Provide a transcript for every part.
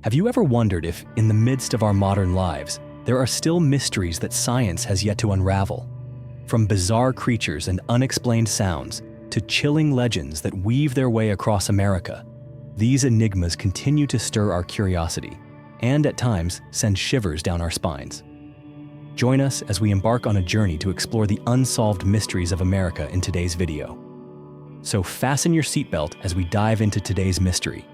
Have you ever wondered if, in the midst of our modern lives, there are still mysteries that science has yet to unravel? From bizarre creatures and unexplained sounds to chilling legends that weave their way across America, these enigmas continue to stir our curiosity and, at times, send shivers down our spines. Join us as we embark on a journey to explore the unsolved mysteries of America in today's video. So fasten your seatbelt as we dive into today's mystery.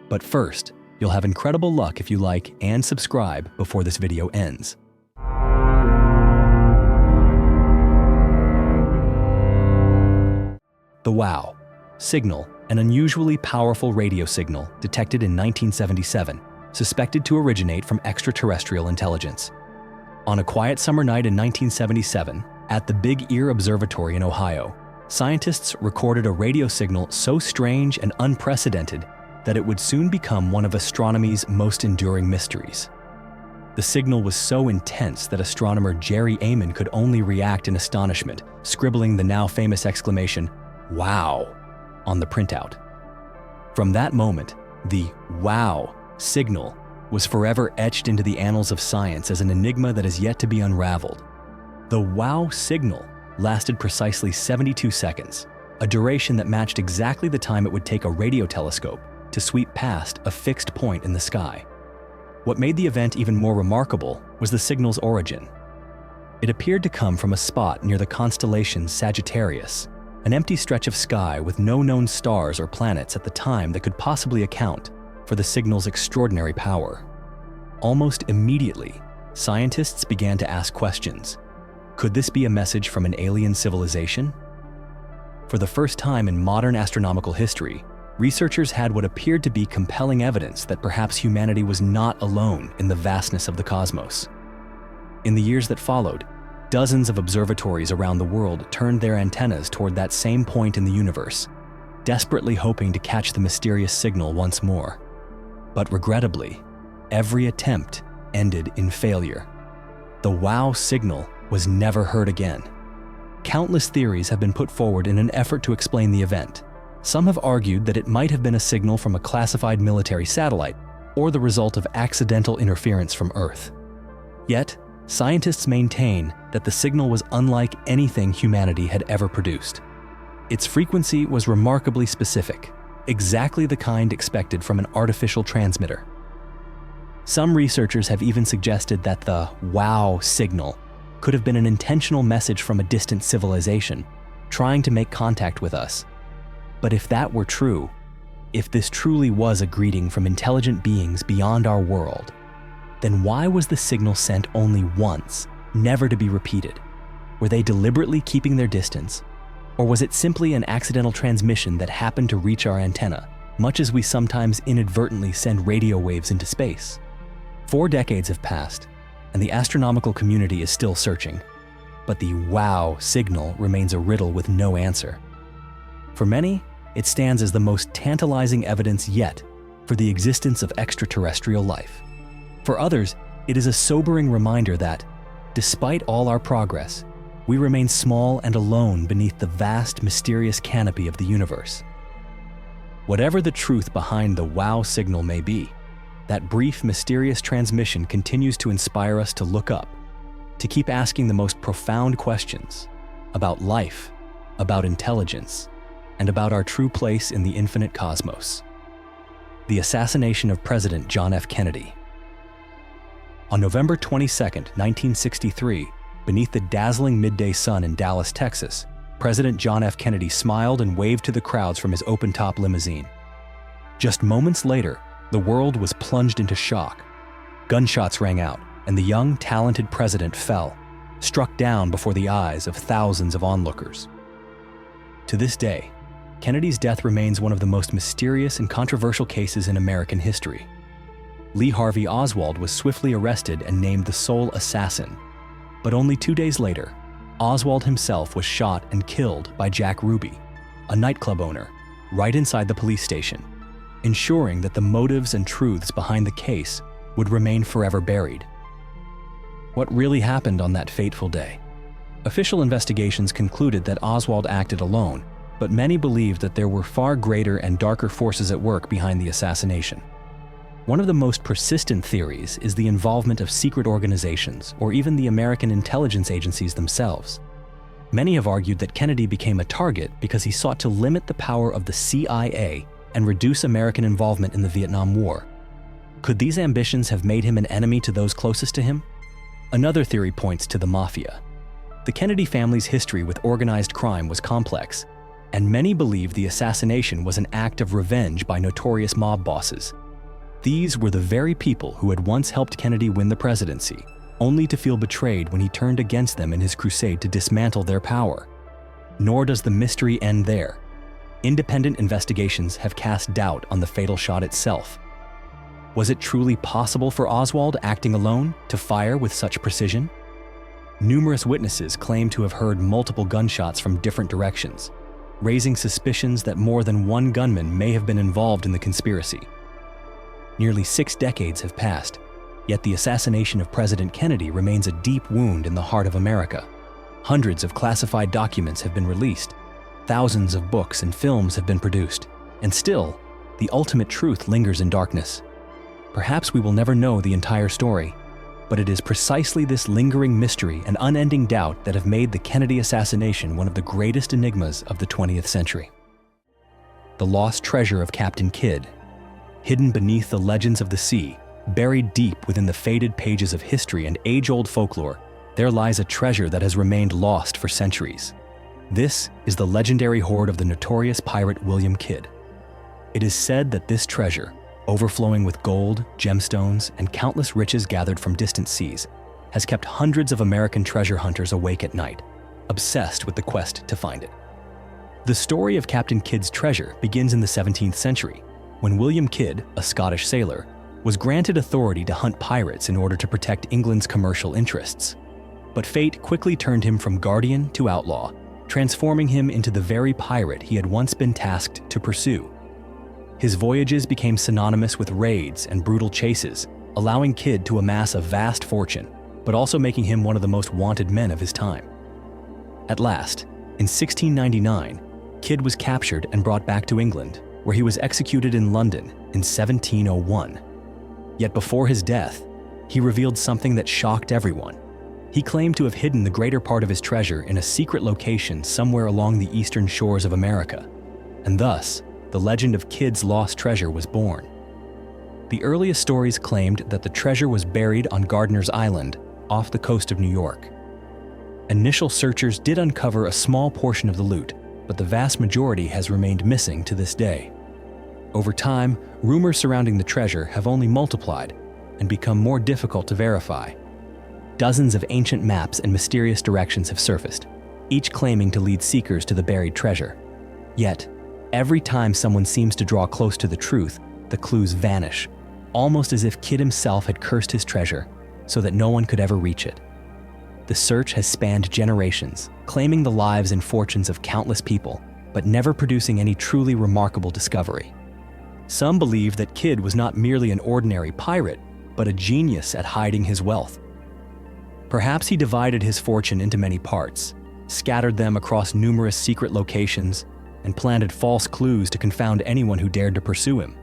But first, you'll have incredible luck if you like and subscribe before this video ends. The WOW signal, an unusually powerful radio signal detected in 1977, suspected to originate from extraterrestrial intelligence. On a quiet summer night in 1977, at the Big Ear Observatory in Ohio, scientists recorded a radio signal so strange and unprecedented that it would soon become one of astronomy's most enduring mysteries. The signal was so intense that astronomer Jerry Amon could only react in astonishment, scribbling the now famous exclamation, "Wow," on the printout. From that moment, the WOW signal was forever etched into the annals of science as an enigma that is yet to be unraveled. The WOW signal lasted precisely 72 seconds, a duration that matched exactly the time it would take a radio telescope to sweep past a fixed point in the sky. What made the event even more remarkable was the signal's origin. It appeared to come from a spot near the constellation Sagittarius, an empty stretch of sky with no known stars or planets at the time that could possibly account for the signal's extraordinary power. Almost immediately, scientists began to ask questions. Could this be a message from an alien civilization? For the first time in modern astronomical history, researchers had what appeared to be compelling evidence that perhaps humanity was not alone in the vastness of the cosmos. In the years that followed, dozens of observatories around the world turned their antennas toward that same point in the universe, desperately hoping to catch the mysterious signal once more. But regrettably, every attempt ended in failure. The WOW signal was never heard again. Countless theories have been put forward in an effort to explain the event. Some have argued that it might have been a signal from a classified military satellite or the result of accidental interference from Earth. Yet, scientists maintain that the signal was unlike anything humanity had ever produced. Its frequency was remarkably specific, exactly the kind expected from an artificial transmitter. Some researchers have even suggested that the WOW signal could have been an intentional message from a distant civilization trying to make contact with us. But if that were true, if this truly was a greeting from intelligent beings beyond our world, then why was the signal sent only once, never to be repeated? Were they deliberately keeping their distance? Or was it simply an accidental transmission that happened to reach our antenna, much as we sometimes inadvertently send radio waves into space? 4 decades have passed, and the astronomical community is still searching. But the WOW signal remains a riddle with no answer. For many, it stands as the most tantalizing evidence yet for the existence of extraterrestrial life. For others, it is a sobering reminder that, despite all our progress, we remain small and alone beneath the vast, mysterious canopy of the universe. Whatever the truth behind the WOW signal may be, that brief, mysterious transmission continues to inspire us to look up, to keep asking the most profound questions about life, about intelligence, and about our true place in the infinite cosmos. The assassination of President John F. Kennedy. On November 22, 1963, beneath the dazzling midday sun in Dallas, Texas, President John F. Kennedy smiled and waved to the crowds from his open-top limousine. Just moments later, the world was plunged into shock. Gunshots rang out, and the young, talented president fell, struck down before the eyes of thousands of onlookers. To this day, Kennedy's death remains one of the most mysterious and controversial cases in American history. Lee Harvey Oswald was swiftly arrested and named the sole assassin. But only 2 days later, Oswald himself was shot and killed by Jack Ruby, a nightclub owner, right inside the police station, ensuring that the motives and truths behind the case would remain forever buried. What really happened on that fateful day? Official investigations concluded that Oswald acted alone, but many believed that there were far greater and darker forces at work behind the assassination. One of the most persistent theories is the involvement of secret organizations or even the American intelligence agencies themselves. Many have argued that Kennedy became a target because he sought to limit the power of the CIA and reduce American involvement in the Vietnam War. Could these ambitions have made him an enemy to those closest to him? Another theory points to the mafia. The Kennedy family's history with organized crime was complex, and many believe the assassination was an act of revenge by notorious mob bosses. These were the very people who had once helped Kennedy win the presidency, only to feel betrayed when he turned against them in his crusade to dismantle their power. Nor does the mystery end there. Independent investigations have cast doubt on the fatal shot itself. Was it truly possible for Oswald, acting alone, to fire with such precision? Numerous witnesses claim to have heard multiple gunshots from different directions, raising suspicions that more than one gunman may have been involved in the conspiracy. Nearly 6 decades have passed, yet the assassination of President Kennedy remains a deep wound in the heart of America. Hundreds of classified documents have been released, thousands of books and films have been produced, and still, the ultimate truth lingers in darkness. Perhaps we will never know the entire story, but it is precisely this lingering mystery and unending doubt that have made the Kennedy assassination one of the greatest enigmas of the 20th century. The lost treasure of Captain Kidd. Hidden beneath the legends of the sea, buried deep within the faded pages of history and age-old folklore, there lies a treasure that has remained lost for centuries. This is the legendary hoard of the notorious pirate William Kidd. It is said that this treasure, overflowing with gold, gemstones, and countless riches gathered from distant seas, has kept hundreds of American treasure hunters awake at night, obsessed with the quest to find it. The story of Captain Kidd's treasure begins in the 17th century, when William Kidd, a Scottish sailor, was granted authority to hunt pirates in order to protect England's commercial interests. But fate quickly turned him from guardian to outlaw, transforming him into the very pirate he had once been tasked to pursue. His voyages became synonymous with raids and brutal chases, allowing Kidd to amass a vast fortune, but also making him one of the most wanted men of his time. At last, in 1699, Kidd was captured and brought back to England, where he was executed in London in 1701. Yet before his death, he revealed something that shocked everyone. He claimed to have hidden the greater part of his treasure in a secret location somewhere along the eastern shores of America, and thus, the legend of Kidd's lost treasure was born. The earliest stories claimed that the treasure was buried on Gardiner's Island, off the coast of New York. Initial searchers did uncover a small portion of the loot, but the vast majority has remained missing to this day. Over time, rumors surrounding the treasure have only multiplied and become more difficult to verify. Dozens of ancient maps and mysterious directions have surfaced, each claiming to lead seekers to the buried treasure. Yet, every time someone seems to draw close to the truth, the clues vanish, almost as if Kidd himself had cursed his treasure so that no one could ever reach it. The search has spanned generations, claiming the lives and fortunes of countless people, but never producing any truly remarkable discovery. Some believe that Kidd was not merely an ordinary pirate, but a genius at hiding his wealth. Perhaps he divided his fortune into many parts, scattered them across numerous secret locations, and planted false clues to confound anyone who dared to pursue him.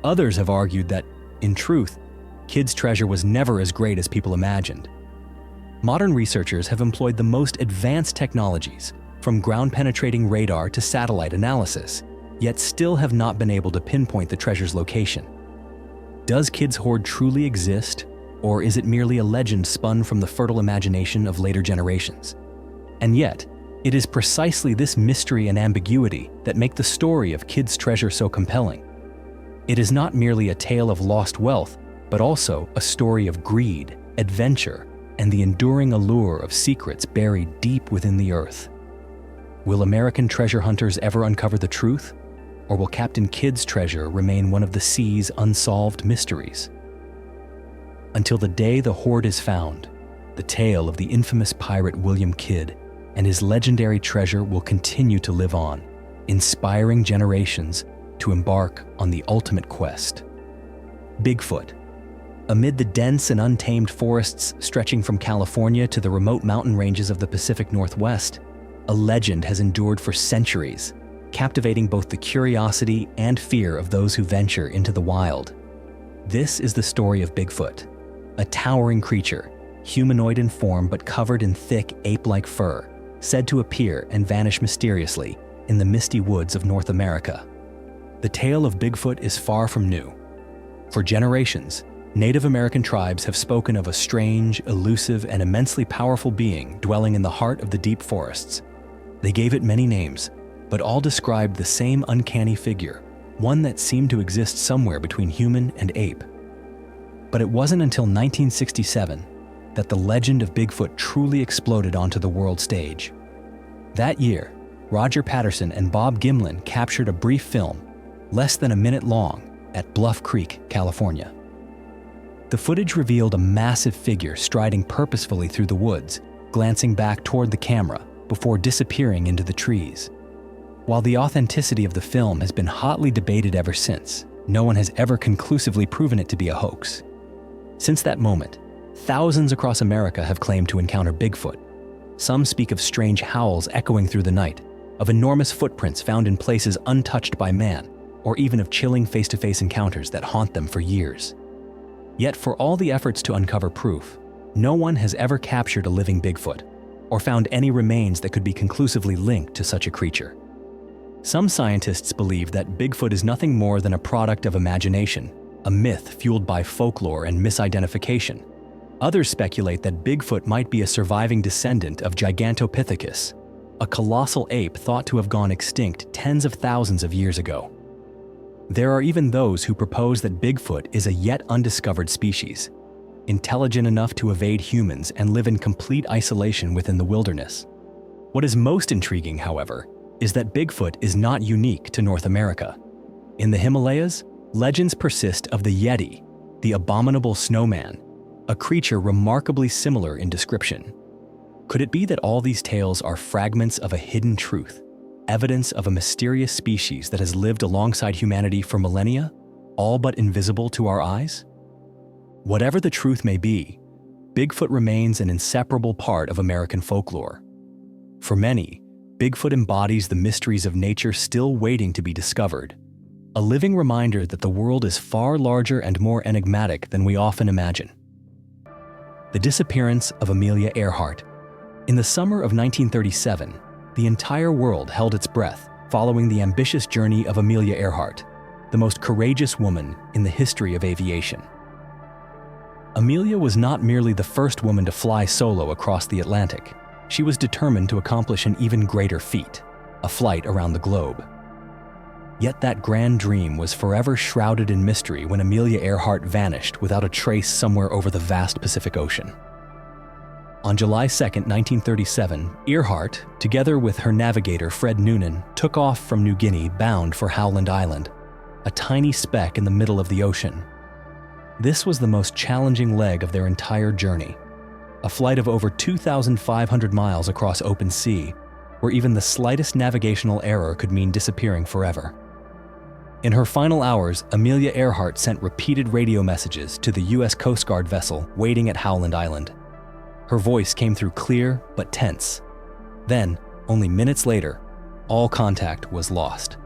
Others have argued that, in truth, Kidd's treasure was never as great as people imagined. Modern researchers have employed the most advanced technologies, from ground-penetrating radar to satellite analysis, yet still have not been able to pinpoint the treasure's location. Does Kidd's hoard truly exist, or is it merely a legend spun from the fertile imagination of later generations? And yet, it is precisely this mystery and ambiguity that make the story of Kidd's treasure so compelling. It is not merely a tale of lost wealth, but also a story of greed, adventure, and the enduring allure of secrets buried deep within the earth. Will American treasure hunters ever uncover the truth? Or will Captain Kidd's treasure remain one of the sea's unsolved mysteries? Until the day the hoard is found, the tale of the infamous pirate William Kidd and his legendary treasure will continue to live on, inspiring generations to embark on the ultimate quest. Bigfoot. Amid the dense and untamed forests stretching from California to the remote mountain ranges of the Pacific Northwest, a legend has endured for centuries, captivating both the curiosity and fear of those who venture into the wild. This is the story of Bigfoot, a towering creature, humanoid in form but covered in thick ape-like fur, said to appear and vanish mysteriously in the misty woods of North America. The tale of Bigfoot is far from new. For generations, Native American tribes have spoken of a strange, elusive, and immensely powerful being dwelling in the heart of the deep forests. They gave it many names, but all described the same uncanny figure, one that seemed to exist somewhere between human and ape. But it wasn't until 1967 that the legend of Bigfoot truly exploded onto the world stage. That year, Roger Patterson and Bob Gimlin captured a brief film, less than a minute long, at Bluff Creek, California. The footage revealed a massive figure striding purposefully through the woods, glancing back toward the camera before disappearing into the trees. While the authenticity of the film has been hotly debated ever since, no one has ever conclusively proven it to be a hoax. Since that moment, thousands across America have claimed to encounter Bigfoot. Some speak of strange howls echoing through the night, of enormous footprints found in places untouched by man, or even of chilling face-to-face encounters that haunt them for years. Yet for all the efforts to uncover proof, no one has ever captured a living Bigfoot, or found any remains that could be conclusively linked to such a creature. Some scientists believe that Bigfoot is nothing more than a product of imagination, a myth fueled by folklore and misidentification. Others speculate that Bigfoot might be a surviving descendant of Gigantopithecus, a colossal ape thought to have gone extinct tens of thousands of years ago. There are even those who propose that Bigfoot is a yet undiscovered species, intelligent enough to evade humans and live in complete isolation within the wilderness. What is most intriguing, however, is that Bigfoot is not unique to North America. In the Himalayas, legends persist of the Yeti, the abominable snowman, a creature remarkably similar in description. Could it be that all these tales are fragments of a hidden truth? Evidence of a mysterious species that has lived alongside humanity for millennia, all but invisible to our eyes? Whatever the truth may be, Bigfoot remains an inseparable part of American folklore. For many, Bigfoot embodies the mysteries of nature still waiting to be discovered, a living reminder that the world is far larger and more enigmatic than we often imagine. The disappearance of Amelia Earhart. In the summer of 1937, the entire world held its breath following the ambitious journey of Amelia Earhart, the most courageous woman in the history of aviation. Amelia was not merely the first woman to fly solo across the Atlantic. She was determined to accomplish an even greater feat, a flight around the globe. Yet that grand dream was forever shrouded in mystery when Amelia Earhart vanished without a trace somewhere over the vast Pacific Ocean. On July 2, 1937, Earhart, together with her navigator Fred Noonan, took off from New Guinea bound for Howland Island, a tiny speck in the middle of the ocean. This was the most challenging leg of their entire journey, a flight of over 2,500 miles across open sea, where even the slightest navigational error could mean disappearing forever. In her final hours, Amelia Earhart sent repeated radio messages to the U.S. Coast Guard vessel waiting at Howland Island. Her voice came through clear but tense. Then, only minutes later, all contact was lost.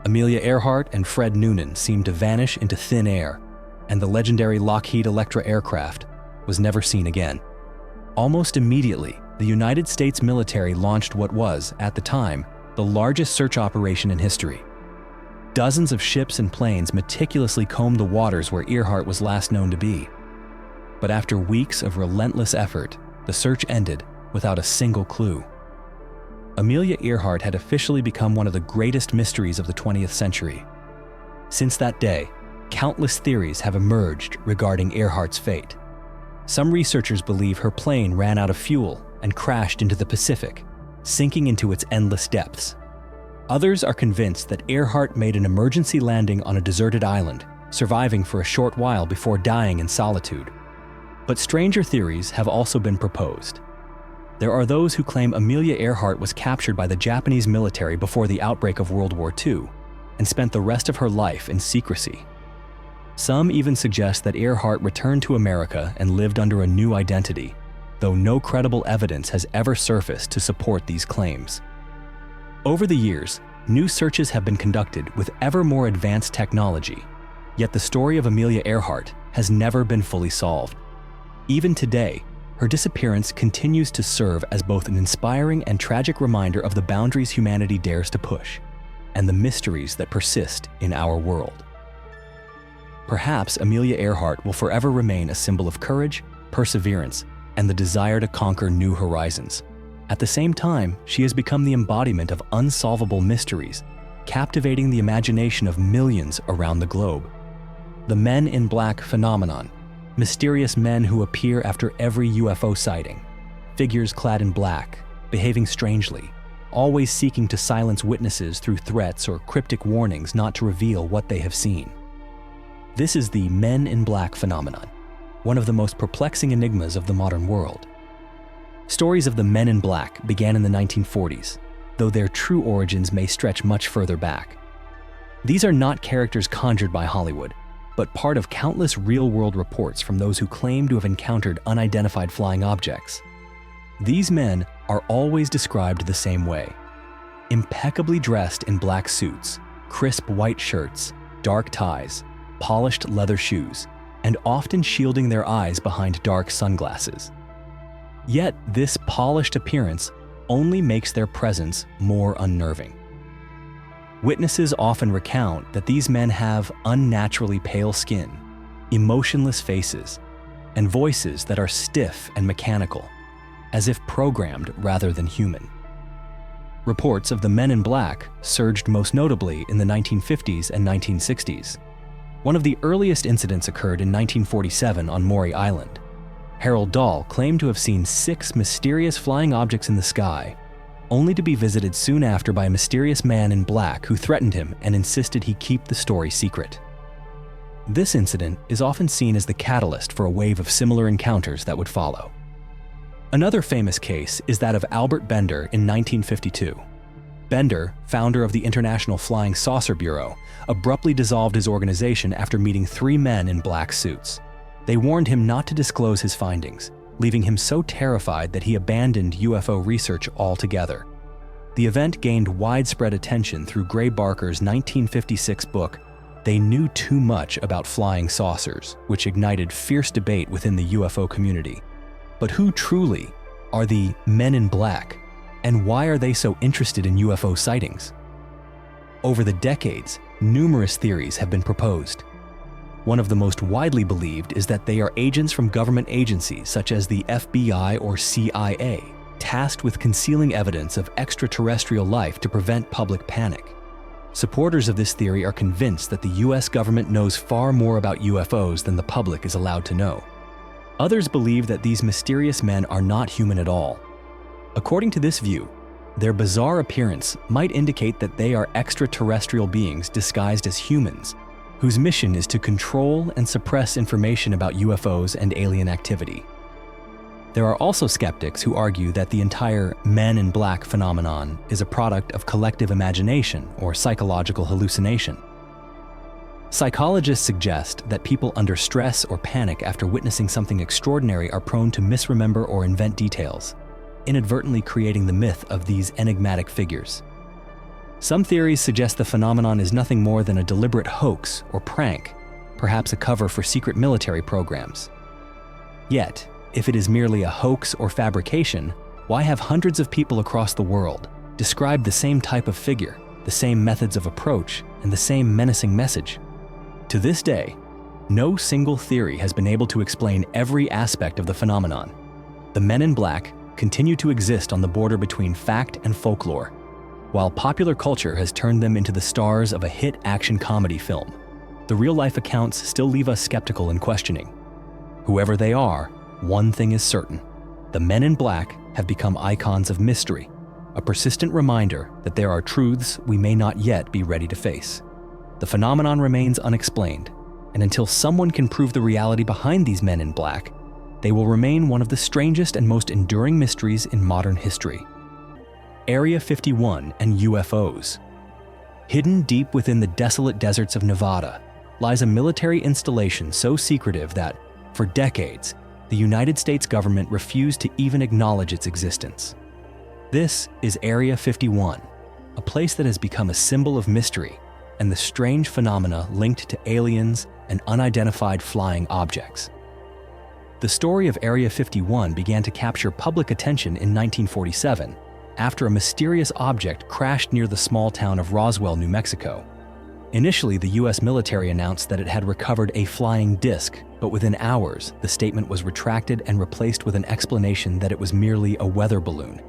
Amelia Earhart and Fred Noonan seemed to vanish into thin air, and the legendary Lockheed Electra aircraft was never seen again. Almost immediately, the United States military launched what was, at the time, the largest search operation in history. Dozens of ships and planes meticulously combed the waters where Earhart was last known to be. But after weeks of relentless effort, the search ended without a single clue. Amelia Earhart had officially become one of the greatest mysteries of the 20th century. Since that day, countless theories have emerged regarding Earhart's fate. Some researchers believe her plane ran out of fuel and crashed into the Pacific, sinking into its endless depths. Others are convinced that Earhart made an emergency landing on a deserted island, surviving for a short while before dying in solitude. But stranger theories have also been proposed. There are those who claim Amelia Earhart was captured by the Japanese military before the outbreak of World War II and spent the rest of her life in secrecy. Some even suggest that Earhart returned to America and lived under a new identity, though no credible evidence has ever surfaced to support these claims. Over the years, new searches have been conducted with ever more advanced technology. Yet the story of Amelia Earhart has never been fully solved. Even today, her disappearance continues to serve as both an inspiring and tragic reminder of the boundaries humanity dares to push, and the mysteries that persist in our world. Perhaps Amelia Earhart will forever remain a symbol of courage, perseverance, and the desire to conquer new horizons. At the same time, she has become the embodiment of unsolvable mysteries, captivating the imagination of millions around the globe. The Men in Black phenomenon, mysterious men who appear after every UFO sighting, figures clad in black, behaving strangely, always seeking to silence witnesses through threats or cryptic warnings not to reveal what they have seen. This is the Men in Black phenomenon, one of the most perplexing enigmas of the modern world. Stories of the Men in Black began in the 1940s, though their true origins may stretch much further back. These are not characters conjured by Hollywood, but part of countless real-world reports from those who claim to have encountered unidentified flying objects. These men are always described the same way: impeccably dressed in black suits, crisp white shirts, dark ties, polished leather shoes, and often shielding their eyes behind dark sunglasses. Yet this polished appearance only makes their presence more unnerving. Witnesses often recount that these men have unnaturally pale skin, emotionless faces, and voices that are stiff and mechanical, as if programmed rather than human. Reports of the Men in Black surged most notably in the 1950s and 1960s. One of the earliest incidents occurred in 1947 on Maury Island. Harold Dahl claimed to have seen 6 mysterious flying objects in the sky, only to be visited soon after by a mysterious man in black who threatened him and insisted he keep the story secret. This incident is often seen as the catalyst for a wave of similar encounters that would follow. Another famous case is that of Albert Bender in 1952. Bender, founder of the International Flying Saucer Bureau, abruptly dissolved his organization after meeting 3 men in black suits. They warned him not to disclose his findings, leaving him so terrified that he abandoned UFO research altogether. The event gained widespread attention through Gray Barker's 1956 book, They Knew Too Much About Flying Saucers, which ignited fierce debate within the UFO community. But who truly are the Men in Black, and why are they so interested in UFO sightings? Over the decades, numerous theories have been proposed. One of the most widely believed is that they are agents from government agencies such as the FBI or CIA, tasked with concealing evidence of extraterrestrial life to prevent public panic. Supporters of this theory are convinced that the US government knows far more about UFOs than the public is allowed to know. Others believe that these mysterious men are not human at all. According to this view, their bizarre appearance might indicate that they are extraterrestrial beings disguised as humans, whose mission is to control and suppress information about UFOs and alien activity. There are also skeptics who argue that the entire Men in Black phenomenon is a product of collective imagination or psychological hallucination. Psychologists suggest that people under stress or panic after witnessing something extraordinary are prone to misremember or invent details, inadvertently creating the myth of these enigmatic figures. Some theories suggest the phenomenon is nothing more than a deliberate hoax or prank, perhaps a cover for secret military programs. Yet, if it is merely a hoax or fabrication, why have hundreds of people across the world described the same type of figure, the same methods of approach, and the same menacing message? To this day, no single theory has been able to explain every aspect of the phenomenon. The Men in Black continue to exist on the border between fact and folklore, while popular culture has turned them into the stars of a hit action comedy film. The real-life accounts still leave us skeptical and questioning. Whoever they are, one thing is certain: the Men in Black have become icons of mystery, a persistent reminder that there are truths we may not yet be ready to face. The phenomenon remains unexplained, and until someone can prove the reality behind these Men in Black, they will remain one of the strangest and most enduring mysteries in modern history. Area 51 and UFOs. Hidden deep within the desolate deserts of Nevada lies a military installation so secretive that, for decades, the United States government refused to even acknowledge its existence. This is Area 51, a place that has become a symbol of mystery, and the strange phenomena linked to aliens and unidentified flying objects. The story of Area 51 began to capture public attention in 1947 after a mysterious object crashed near the small town of Roswell, New Mexico. Initially, the U.S. military announced that it had recovered a flying disc, but within hours, the statement was retracted and replaced with an explanation that it was merely a weather balloon.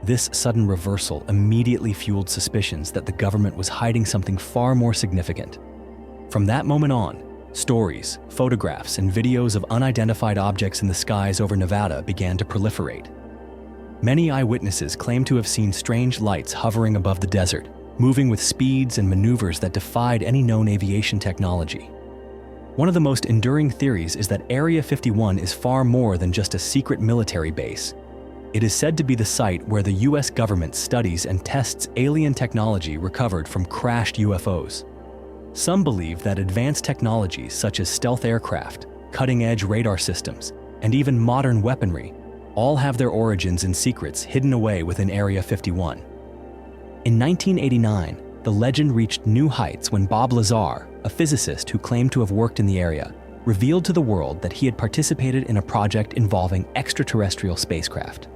This sudden reversal immediately fueled suspicions that the government was hiding something far more significant. From that moment on, stories, photographs, and videos of unidentified objects in the skies over Nevada began to proliferate. Many eyewitnesses claimed to have seen strange lights hovering above the desert, moving with speeds and maneuvers that defied any known aviation technology. One of the most enduring theories is that Area 51 is far more than just a secret military base. It is said to be the site where the U.S. government studies and tests alien technology recovered from crashed UFOs. Some believe that advanced technologies such as stealth aircraft, cutting-edge radar systems, and even modern weaponry all have their origins in secrets hidden away within Area 51. In 1989, the legend reached new heights when Bob Lazar, a physicist who claimed to have worked in the area, revealed to the world that he had participated in a project involving extraterrestrial spacecraft.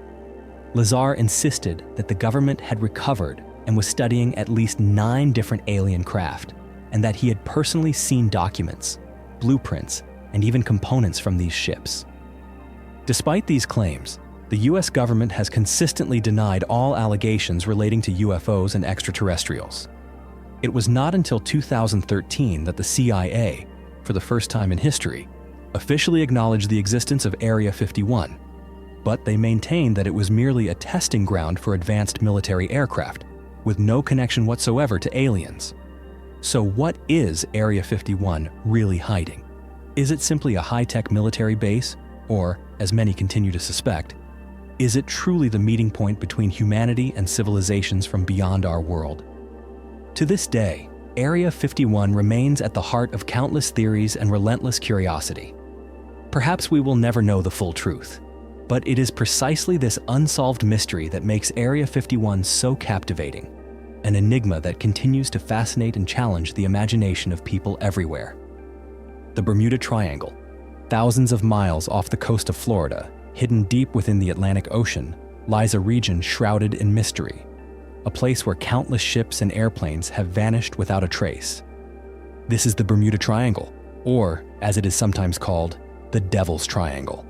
Lazar insisted that the government had recovered and was studying at least 9 different alien craft, and that he had personally seen documents, blueprints, and even components from these ships. Despite these claims, the U.S. government has consistently denied all allegations relating to UFOs and extraterrestrials. It was not until 2013 that the CIA, for the first time in history, officially acknowledged the existence of Area 51, but they maintained that it was merely a testing ground for advanced military aircraft, with no connection whatsoever to aliens. So what is Area 51 really hiding? Is it simply a high-tech military base, or, as many continue to suspect, is it truly the meeting point between humanity and civilizations from beyond our world? To this day, Area 51 remains at the heart of countless theories and relentless curiosity. Perhaps we will never know the full truth, but it is precisely this unsolved mystery that makes Area 51 so captivating, an enigma that continues to fascinate and challenge the imagination of people everywhere. The Bermuda Triangle, thousands of miles off the coast of Florida, hidden deep within the Atlantic Ocean, lies a region shrouded in mystery, a place where countless ships and airplanes have vanished without a trace. This is the Bermuda Triangle, or, as it is sometimes called, the Devil's Triangle.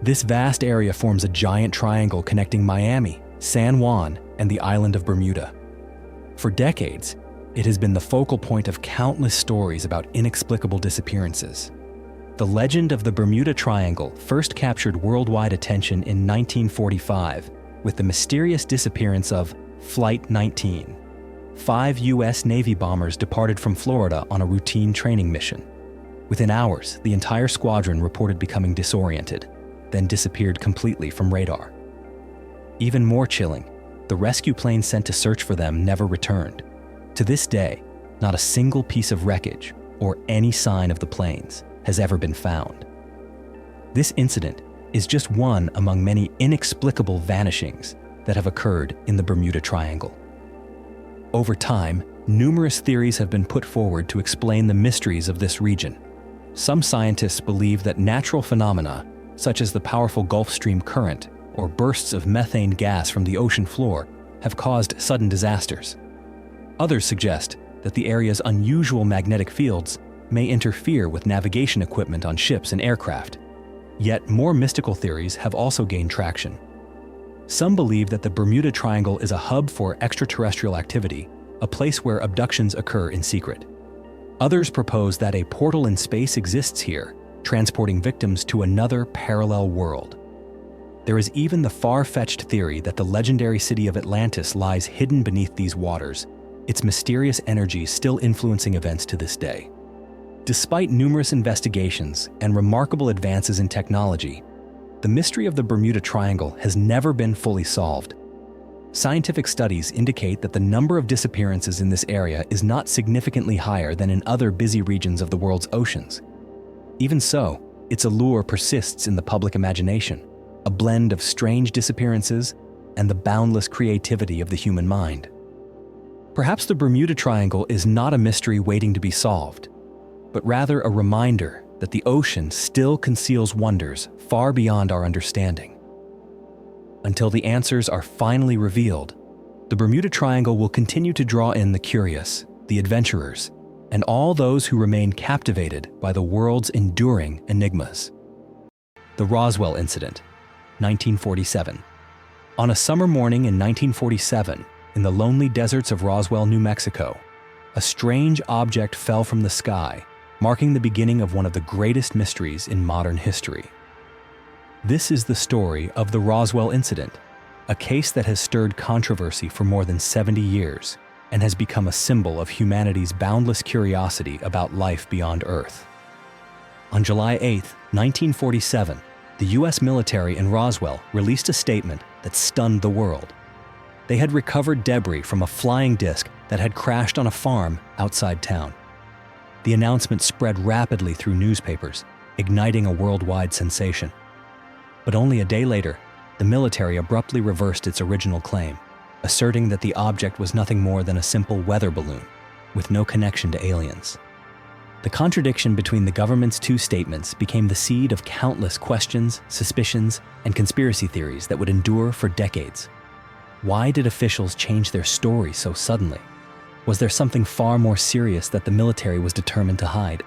This vast area forms a giant triangle connecting Miami, San Juan, and the island of Bermuda. For decades, it has been the focal point of countless stories about inexplicable disappearances. The legend of the Bermuda Triangle first captured worldwide attention in 1945 with the mysterious disappearance of Flight 19. 5 U.S. Navy bombers departed from Florida on a routine training mission. Within hours, the entire squadron reported becoming disoriented, then disappeared completely from radar. Even more chilling, the rescue plane sent to search for them never returned. To this day, not a single piece of wreckage or any sign of the planes has ever been found. This incident is just one among many inexplicable vanishings that have occurred in the Bermuda Triangle. Over time, numerous theories have been put forward to explain the mysteries of this region. Some scientists believe that natural phenomena, such as the powerful Gulf Stream current or bursts of methane gas from the ocean floor, have caused sudden disasters. Others suggest that the area's unusual magnetic fields may interfere with navigation equipment on ships and aircraft. Yet more mystical theories have also gained traction. Some believe that the Bermuda Triangle is a hub for extraterrestrial activity, a place where abductions occur in secret. Others propose that a portal in space exists here, transporting victims to another parallel world. There is even the far-fetched theory that the legendary city of Atlantis lies hidden beneath these waters, its mysterious energy still influencing events to this day. Despite numerous investigations and remarkable advances in technology, the mystery of the Bermuda Triangle has never been fully solved. Scientific studies indicate that the number of disappearances in this area is not significantly higher than in other busy regions of the world's oceans. Even so, its allure persists in the public imagination, a blend of strange disappearances and the boundless creativity of the human mind. Perhaps the Bermuda Triangle is not a mystery waiting to be solved, but rather a reminder that the ocean still conceals wonders far beyond our understanding. Until the answers are finally revealed, the Bermuda Triangle will continue to draw in the curious, the adventurers, and all those who remain captivated by the world's enduring enigmas. The Roswell Incident, 1947. On a summer morning in 1947, in the lonely deserts of Roswell, New Mexico, a strange object fell from the sky, marking the beginning of one of the greatest mysteries in modern history. This is the story of the Roswell Incident, a case that has stirred controversy for more than 70 years and has become a symbol of humanity's boundless curiosity about life beyond Earth. On July 8, 1947, the U.S. military in Roswell released a statement that stunned the world. They had recovered debris from a flying disc that had crashed on a farm outside town. The announcement spread rapidly through newspapers, igniting a worldwide sensation. But only a day later, the military abruptly reversed its original claim, asserting that the object was nothing more than a simple weather balloon, with no connection to aliens. The contradiction between the government's two statements became the seed of countless questions, suspicions, and conspiracy theories that would endure for decades. Why did officials change their story so suddenly? Was there something far more serious that the military was determined to hide?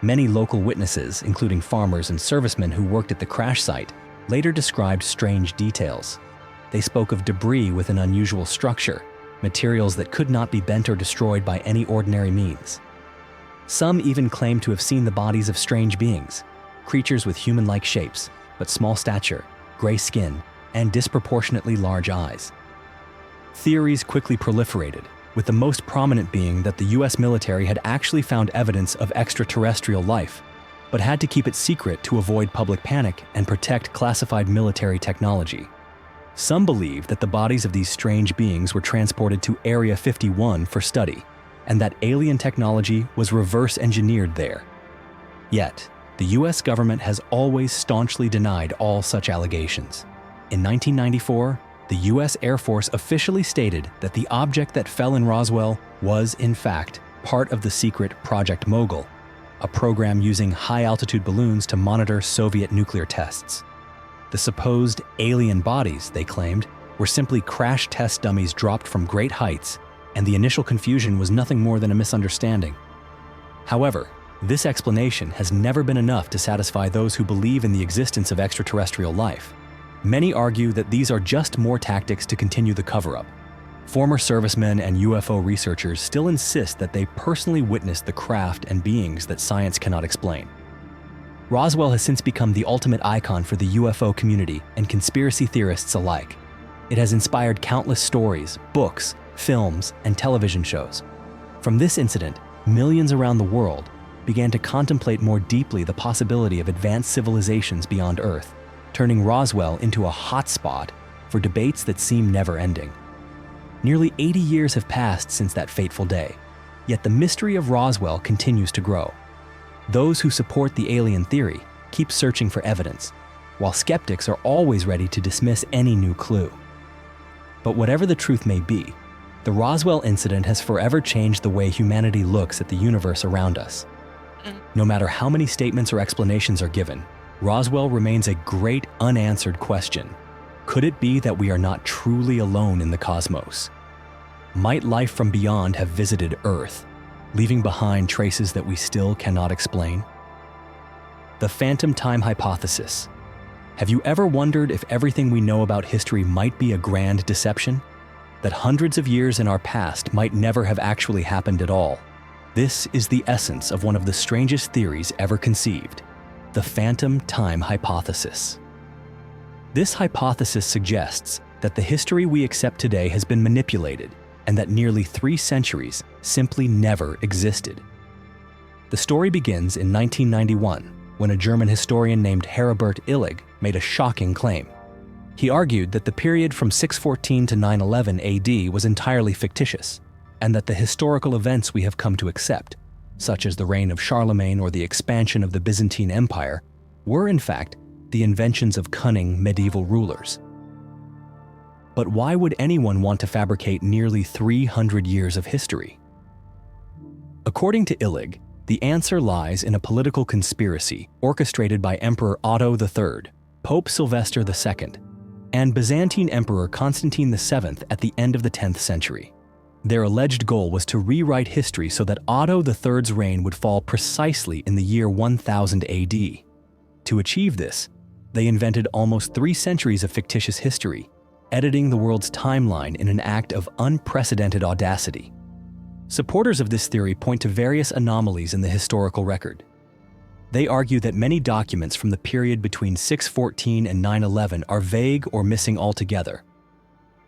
Many local witnesses, including farmers and servicemen who worked at the crash site, later described strange details. They spoke of debris with an unusual structure, materials that could not be bent or destroyed by any ordinary means. Some even claimed to have seen the bodies of strange beings, creatures with human-like shapes, but small stature, gray skin, and disproportionately large eyes. Theories quickly proliferated, with the most prominent being that the US military had actually found evidence of extraterrestrial life, but had to keep it secret to avoid public panic and protect classified military technology. Some believe that the bodies of these strange beings were transported to Area 51 for study, and that alien technology was reverse engineered there. Yet, the US government has always staunchly denied all such allegations. In 1994, the US Air Force officially stated that the object that fell in Roswell was, in fact, part of the secret Project Mogul, a program using high-altitude balloons to monitor Soviet nuclear tests. The supposed alien bodies, they claimed, were simply crash test dummies dropped from great heights, and the initial confusion was nothing more than a misunderstanding. However, this explanation has never been enough to satisfy those who believe in the existence of extraterrestrial life. Many argue that these are just more tactics to continue the cover-up. Former servicemen and UFO researchers still insist that they personally witnessed the craft and beings that science cannot explain. Roswell has since become the ultimate icon for the UFO community and conspiracy theorists alike. It has inspired countless stories, books, films, and television shows. From this incident, millions around the world began to contemplate more deeply the possibility of advanced civilizations beyond Earth, turning Roswell into a hotspot for debates that seem never-ending. Nearly 80 years have passed since that fateful day, yet the mystery of Roswell continues to grow. Those who support the alien theory keep searching for evidence, while skeptics are always ready to dismiss any new clue. But whatever the truth may be, the Roswell incident has forever changed the way humanity looks at the universe around us. No matter how many statements or explanations are given, Roswell remains a great unanswered question. Could it be that we are not truly alone in the cosmos? Might life from beyond have visited Earth, leaving behind traces that we still cannot explain? The phantom time hypothesis. Have you ever wondered if everything we know about history might be a grand deception? That hundreds of years in our past might never have actually happened at all? This is the essence of one of the strangest theories ever conceived: the phantom time hypothesis. This hypothesis suggests that the history we accept today has been manipulated and that nearly 3 centuries simply never existed. The story begins in 1991, when a German historian named Heribert Illig made a shocking claim. He argued that the period from 614 to 911 AD was entirely fictitious, and that the historical events we have come to accept, such as the reign of Charlemagne or the expansion of the Byzantine Empire, were in fact the inventions of cunning medieval rulers. But why would anyone want to fabricate nearly 300 years of history? According to Illig, the answer lies in a political conspiracy orchestrated by Emperor Otto III, Pope Sylvester II, and Byzantine Emperor Constantine VII at the end of the 10th century. Their alleged goal was to rewrite history so that Otto III's reign would fall precisely in the year 1000 AD. To achieve this, they invented almost 3 centuries of fictitious history, editing the world's timeline in an act of unprecedented audacity. Supporters of this theory point to various anomalies in the historical record. They argue that many documents from the period between 614 and 911 are vague or missing altogether.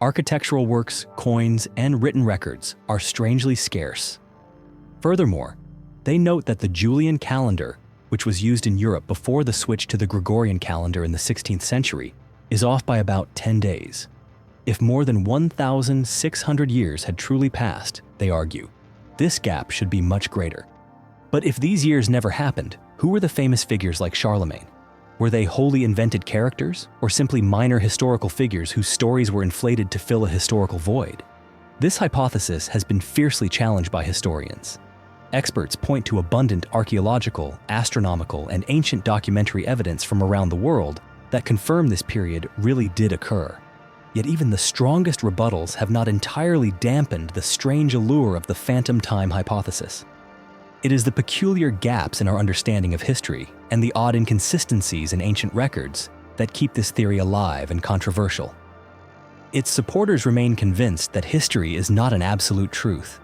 Architectural works, coins, and written records are strangely scarce. Furthermore, they note that the Julian calendar, which was used in Europe before the switch to the Gregorian calendar in the 16th century, is off by about 10 days. If more than 1,600 years had truly passed, they argue, this gap should be much greater. But if these years never happened, who were the famous figures like Charlemagne? Were they wholly invented characters, or simply minor historical figures whose stories were inflated to fill a historical void? This hypothesis has been fiercely challenged by historians. Experts point to abundant archaeological, astronomical, and ancient documentary evidence from around the world that confirm this period really did occur. Yet even the strongest rebuttals have not entirely dampened the strange allure of the phantom time hypothesis. It is the peculiar gaps in our understanding of history and the odd inconsistencies in ancient records that keep this theory alive and controversial. Its supporters remain convinced that history is not an absolute truth.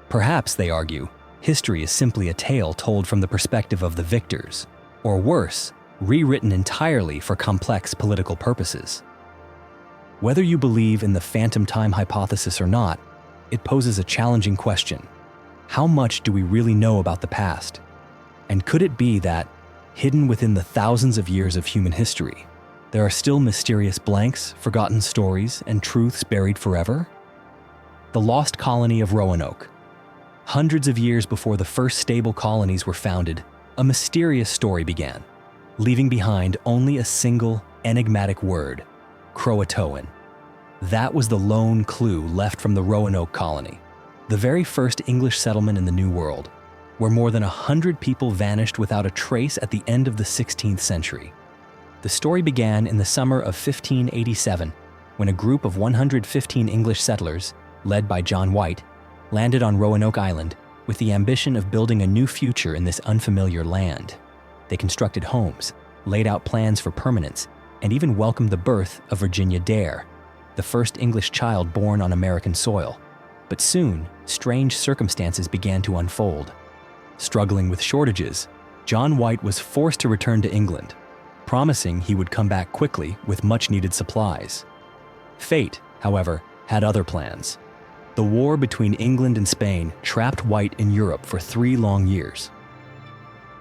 Perhaps, they argue, history is simply a tale told from the perspective of the victors, or worse, rewritten entirely for complex political purposes. Whether you believe in the phantom time hypothesis or not, it poses a challenging question. How much do we really know about the past? And could it be that, hidden within the thousands of years of human history, there are still mysterious blanks, forgotten stories, and truths buried forever? The lost colony of Roanoke. Hundreds of years before the first stable colonies were founded, a mysterious story began, leaving behind only a single, enigmatic word: Croatoan. That was the lone clue left from the Roanoke colony, the very first English settlement in the New World, where more than 100 people vanished without a trace at the end of the 16th century. The story began in the summer of 1587, when a group of 115 English settlers, led by John White, landed on Roanoke Island with the ambition of building a new future in this unfamiliar land. They constructed homes, laid out plans for permanence, and even welcomed the birth of Virginia Dare, the first English child born on American soil. But soon, strange circumstances began to unfold. Struggling with shortages, John White was forced to return to England, promising he would come back quickly with much-needed supplies. Fate, however, had other plans. The war between England and Spain trapped White in Europe for 3 long years.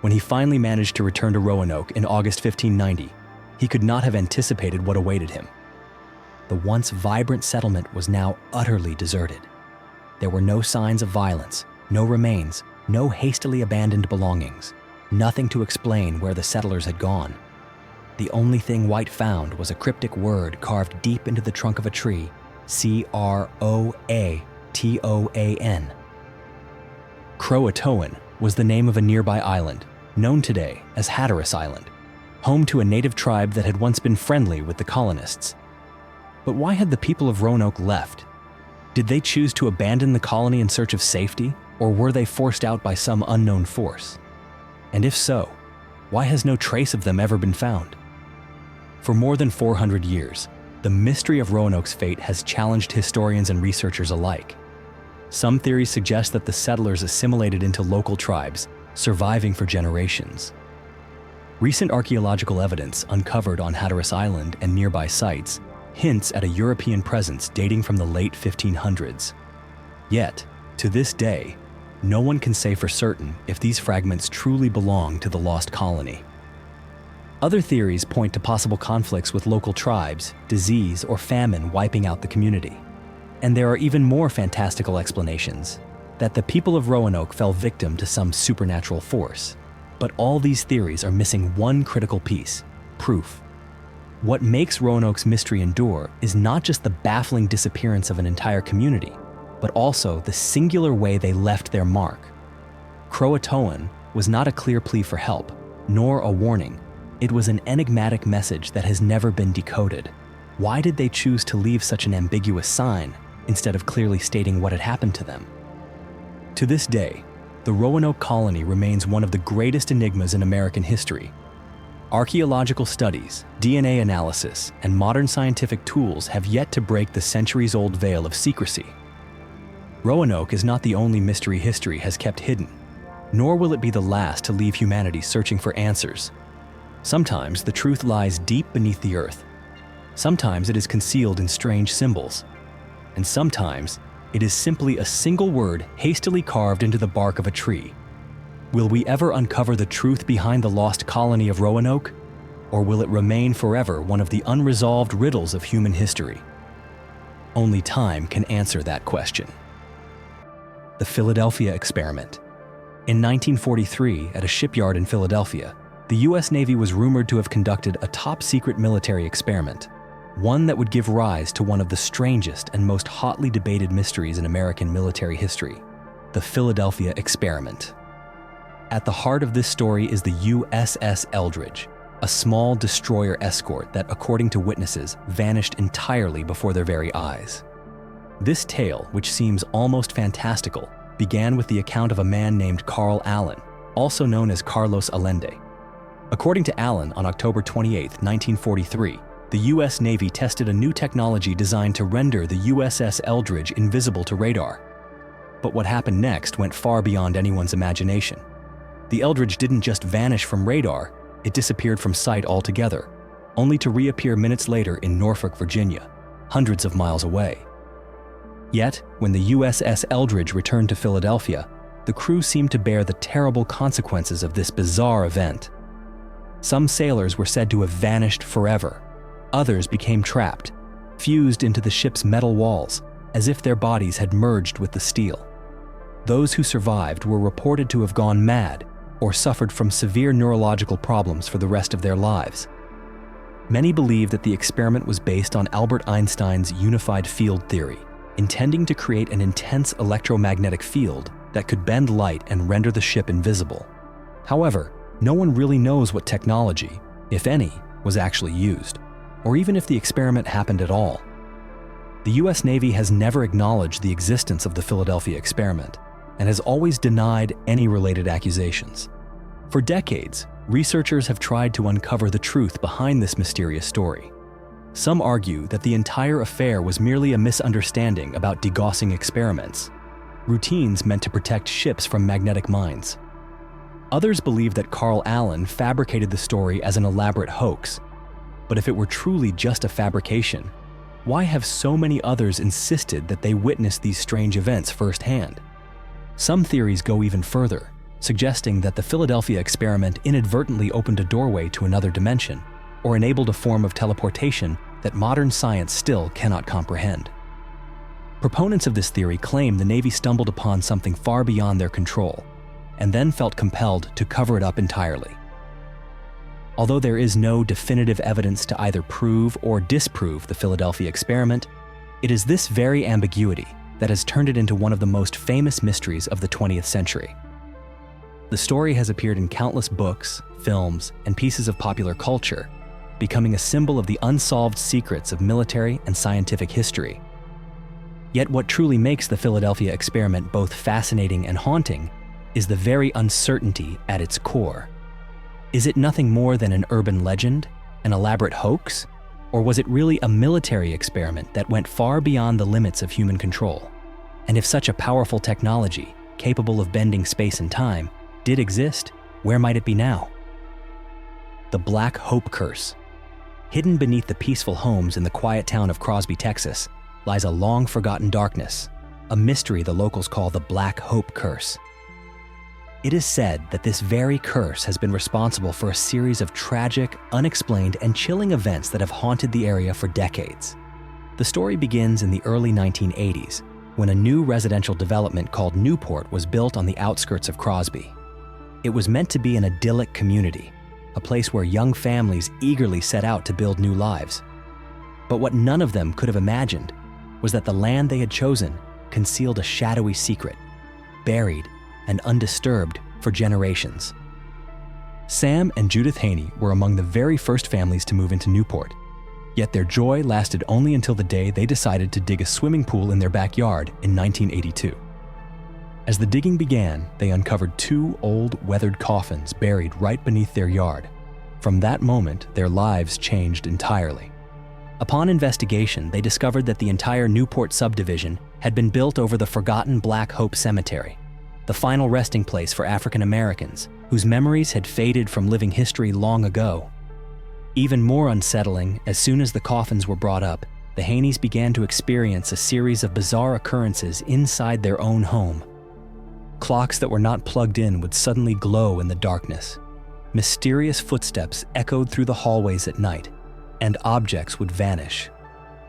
When he finally managed to return to Roanoke in August 1590, he could not have anticipated what awaited him. The once vibrant settlement was now utterly deserted. There were no signs of violence, no remains, no hastily abandoned belongings, nothing to explain where the settlers had gone. The only thing White found was a cryptic word carved deep into the trunk of a tree: Croatoan. Croatoan was the name of a nearby island, known today as Hatteras Island, home to a native tribe that had once been friendly with the colonists. But why had the people of Roanoke left? Did they choose to abandon the colony in search of safety, or were they forced out by some unknown force? And if so, why has no trace of them ever been found? For more than 400 years, the mystery of Roanoke's fate has challenged historians and researchers alike. Some theories suggest that the settlers assimilated into local tribes, surviving for generations. Recent archaeological evidence uncovered on Hatteras Island and nearby sites hints at a European presence dating from the late 1500s. Yet, to this day, no one can say for certain if these fragments truly belong to the lost colony. Other theories point to possible conflicts with local tribes, disease, or famine wiping out the community. And there are even more fantastical explanations, that the people of Roanoke fell victim to some supernatural force. But all these theories are missing one critical piece: proof. What makes Roanoke's mystery endure is not just the baffling disappearance of an entire community, but also the singular way they left their mark. Croatoan was not a clear plea for help, nor a warning. It was an enigmatic message that has never been decoded. Why did they choose to leave such an ambiguous sign instead of clearly stating what had happened to them? To this day, the Roanoke colony remains one of the greatest enigmas in American history. Archaeological studies, DNA analysis, and modern scientific tools have yet to break the centuries-old veil of secrecy. Roanoke is not the only mystery history has kept hidden, nor will it be the last to leave humanity searching for answers. Sometimes the truth lies deep beneath the earth. Sometimes it is concealed in strange symbols. And sometimes it is simply a single word hastily carved into the bark of a tree. Will we ever uncover the truth behind the lost colony of Roanoke? Or will it remain forever one of the unresolved riddles of human history? Only time can answer that question. The Philadelphia Experiment. In 1943, at a shipyard in Philadelphia, the U.S. Navy was rumored to have conducted a top-secret military experiment, one that would give rise to one of the strangest and most hotly debated mysteries in American military history, the Philadelphia Experiment. At the heart of this story is the USS Eldridge, a small destroyer escort that, according to witnesses, vanished entirely before their very eyes. This tale, which seems almost fantastical, began with the account of a man named Carl Allen, also known as Carlos Allende. According to Allen, on October 28, 1943, the U.S. Navy tested a new technology designed to render the USS Eldridge invisible to radar. But what happened next went far beyond anyone's imagination. The Eldridge didn't just vanish from radar, it disappeared from sight altogether, only to reappear minutes later in Norfolk, Virginia, hundreds of miles away. Yet, when the USS Eldridge returned to Philadelphia, the crew seemed to bear the terrible consequences of this bizarre event. Some sailors were said to have vanished forever. Others became trapped, fused into the ship's metal walls, as if their bodies had merged with the steel. Those who survived were reported to have gone mad or suffered from severe neurological problems for the rest of their lives. Many believe that the experiment was based on Albert Einstein's unified field theory, intending to create an intense electromagnetic field that could bend light and render the ship invisible. However, no one really knows what technology, if any, was actually used, or even if the experiment happened at all. The U.S. Navy has never acknowledged the existence of the Philadelphia experiment and has always denied any related accusations. For decades, researchers have tried to uncover the truth behind this mysterious story. Some argue that the entire affair was merely a misunderstanding about degaussing experiments, routines meant to protect ships from magnetic mines. Others believe that Carl Allen fabricated the story as an elaborate hoax. But if it were truly just a fabrication, why have so many others insisted that they witnessed these strange events firsthand? Some theories go even further, suggesting that the Philadelphia experiment inadvertently opened a doorway to another dimension, or enabled a form of teleportation that modern science still cannot comprehend. Proponents of this theory claim the Navy stumbled upon something far beyond their control, and then felt compelled to cover it up entirely. Although there is no definitive evidence to either prove or disprove the Philadelphia experiment, it is this very ambiguity that has turned it into one of the most famous mysteries of the 20th century. The story has appeared in countless books, films, and pieces of popular culture, becoming a symbol of the unsolved secrets of military and scientific history. Yet what truly makes the Philadelphia experiment both fascinating and haunting is the very uncertainty at its core. Is it nothing more than an urban legend, an elaborate hoax, or was it really a military experiment that went far beyond the limits of human control? And if such a powerful technology, capable of bending space and time, did exist, where might it be now? The Black Hope Curse. Hidden beneath the peaceful homes in the quiet town of Crosby, Texas, lies a long-forgotten darkness, a mystery the locals call the Black Hope Curse. It is said that this very curse has been responsible for a series of tragic, unexplained, and chilling events that have haunted the area for decades. The story begins in the early 1980s, when a new residential development called Newport was built on the outskirts of Crosby. It was meant to be an idyllic community, a place where young families eagerly set out to build new lives. But what none of them could have imagined was that the land they had chosen concealed a shadowy secret, buried and undisturbed for generations. Sam and Judith Haney were among the very first families to move into Newport, yet their joy lasted only until the day they decided to dig a swimming pool in their backyard in 1982. As the digging began, they uncovered 2 old, weathered coffins buried right beneath their yard. From that moment, their lives changed entirely. Upon investigation, they discovered that the entire Newport subdivision had been built over the forgotten Black Hope Cemetery, the final resting place for African Americans whose memories had faded from living history long ago. Even more unsettling, as soon as the coffins were brought up, the Haneys began to experience a series of bizarre occurrences inside their own home. Clocks that were not plugged in would suddenly glow in the darkness. Mysterious footsteps echoed through the hallways at night, and objects would vanish,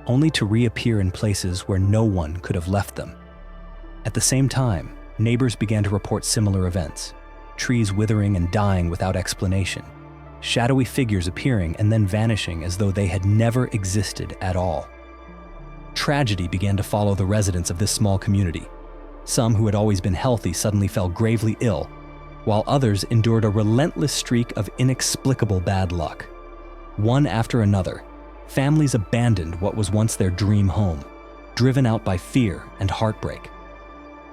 only to reappear in places where no one could have left them. At the same time, neighbors began to report similar events, trees withering and dying without explanation, shadowy figures appearing and then vanishing as though they had never existed at all. Tragedy began to follow the residents of this small community. Some who had always been healthy suddenly fell gravely ill, while others endured a relentless streak of inexplicable bad luck. One after another, families abandoned what was once their dream home, driven out by fear and heartbreak.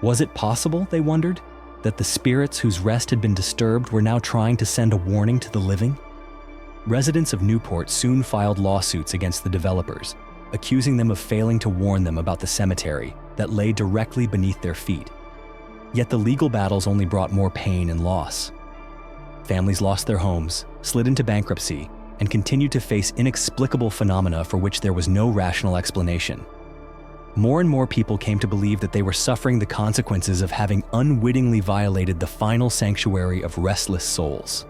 Was it possible, they wondered, that the spirits whose rest had been disturbed were now trying to send a warning to the living? Residents of Newport soon filed lawsuits against the developers, accusing them of failing to warn them about the cemetery that lay directly beneath their feet. Yet the legal battles only brought more pain and loss. Families lost their homes, slid into bankruptcy, and continued to face inexplicable phenomena for which there was no rational explanation. More and more people came to believe that they were suffering the consequences of having unwittingly violated the final sanctuary of restless souls.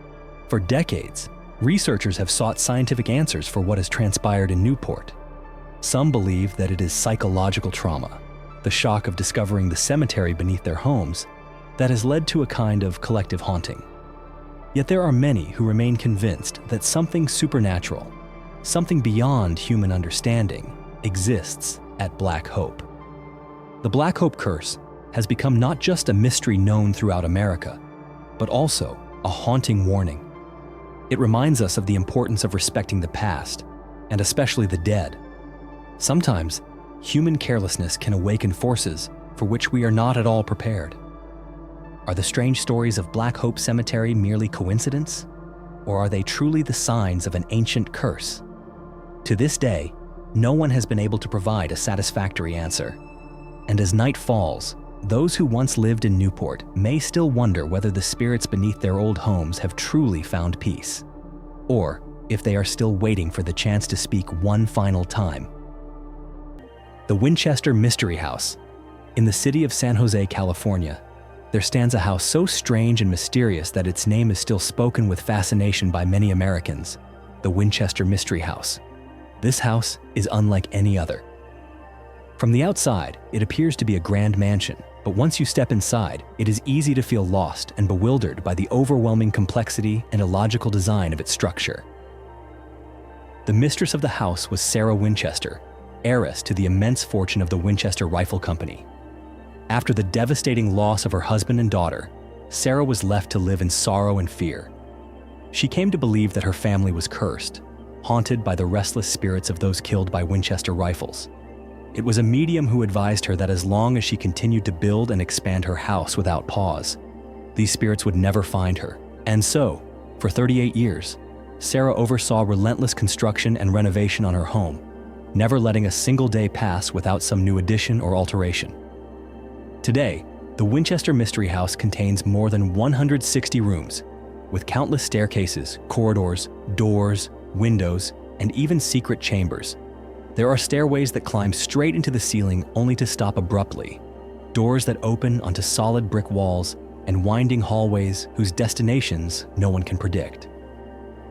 For decades, researchers have sought scientific answers for what has transpired in Newport. Some believe that it is psychological trauma, the shock of discovering the cemetery beneath their homes, that has led to a kind of collective haunting. Yet there are many who remain convinced that something supernatural, something beyond human understanding, exists at Black Hope. The Black Hope curse has become not just a mystery known throughout America, but also a haunting warning. It reminds us of the importance of respecting the past, and especially the dead. Sometimes, human carelessness can awaken forces for which we are not at all prepared. Are the strange stories of Black Hope Cemetery merely coincidence, or are they truly the signs of an ancient curse? To this day, no one has been able to provide a satisfactory answer. And as night falls, those who once lived in Newport may still wonder whether the spirits beneath their old homes have truly found peace, or if they are still waiting for the chance to speak one final time. The Winchester Mystery House. In the city of San Jose, California, there stands a house so strange and mysterious that its name is still spoken with fascination by many Americans, the Winchester Mystery House. This house is unlike any other. From the outside, it appears to be a grand mansion, but once you step inside, it is easy to feel lost and bewildered by the overwhelming complexity and illogical design of its structure. The mistress of the house was Sarah Winchester, heiress to the immense fortune of the Winchester Rifle Company. After the devastating loss of her husband and daughter, Sarah was left to live in sorrow and fear. She came to believe that her family was cursed, haunted by the restless spirits of those killed by Winchester rifles. It was a medium who advised her that as long as she continued to build and expand her house without pause, these spirits would never find her. And so, for 38 years, Sarah oversaw relentless construction and renovation on her home, never letting a single day pass without some new addition or alteration. Today, the Winchester Mystery House contains more than 160 rooms, with countless staircases, corridors, doors, windows, and even secret chambers. There are stairways that climb straight into the ceiling only to stop abruptly, doors that open onto solid brick walls, and winding hallways whose destinations no one can predict.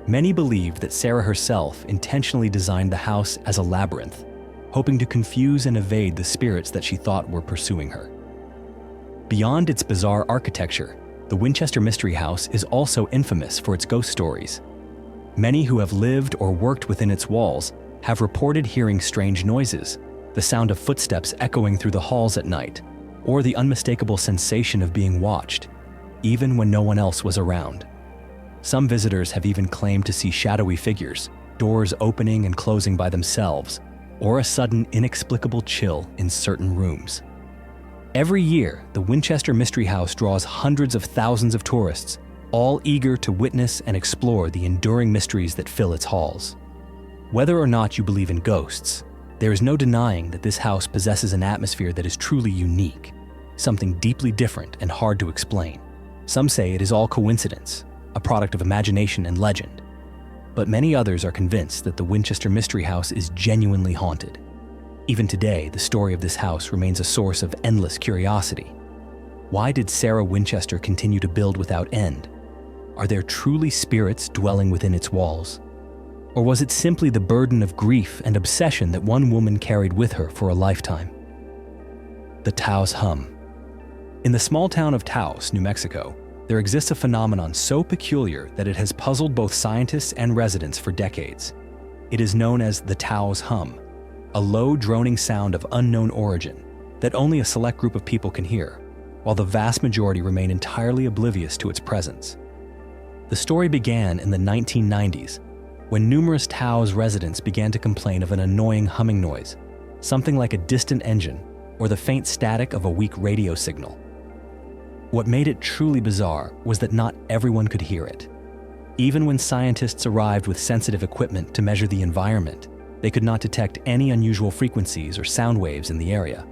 Many believe that Sarah herself intentionally designed the house as a labyrinth, hoping to confuse and evade the spirits that she thought were pursuing her. Beyond its bizarre architecture, the Winchester Mystery House is also infamous for its ghost stories. Many who have lived or worked within its walls have reported hearing strange noises, the sound of footsteps echoing through the halls at night, or the unmistakable sensation of being watched, even when no one else was around. Some visitors have even claimed to see shadowy figures, doors opening and closing by themselves, or a sudden inexplicable chill in certain rooms. Every year, the Winchester Mystery House draws hundreds of thousands of tourists, all eager to witness and explore the enduring mysteries that fill its halls. Whether or not you believe in ghosts, there is no denying that this house possesses an atmosphere that is truly unique, something deeply different and hard to explain. Some say it is all coincidence, a product of imagination and legend. But many others are convinced that the Winchester Mystery House is genuinely haunted. Even today, the story of this house remains a source of endless curiosity. Why did Sarah Winchester continue to build without end? Are there truly spirits dwelling within its walls? Or was it simply the burden of grief and obsession that one woman carried with her for a lifetime? The Taos hum. In the small town of Taos, New Mexico, there exists a phenomenon so peculiar that it has puzzled both scientists and residents for decades. It is known as the Taos hum, a low droning sound of unknown origin that only a select group of people can hear, while the vast majority remain entirely oblivious to its presence. The story began in the 1990s, when numerous Taos residents began to complain of an annoying humming noise, something like a distant engine or the faint static of a weak radio signal. What made it truly bizarre was that not everyone could hear it. Even when scientists arrived with sensitive equipment to measure the environment, they could not detect any unusual frequencies or sound waves in the area.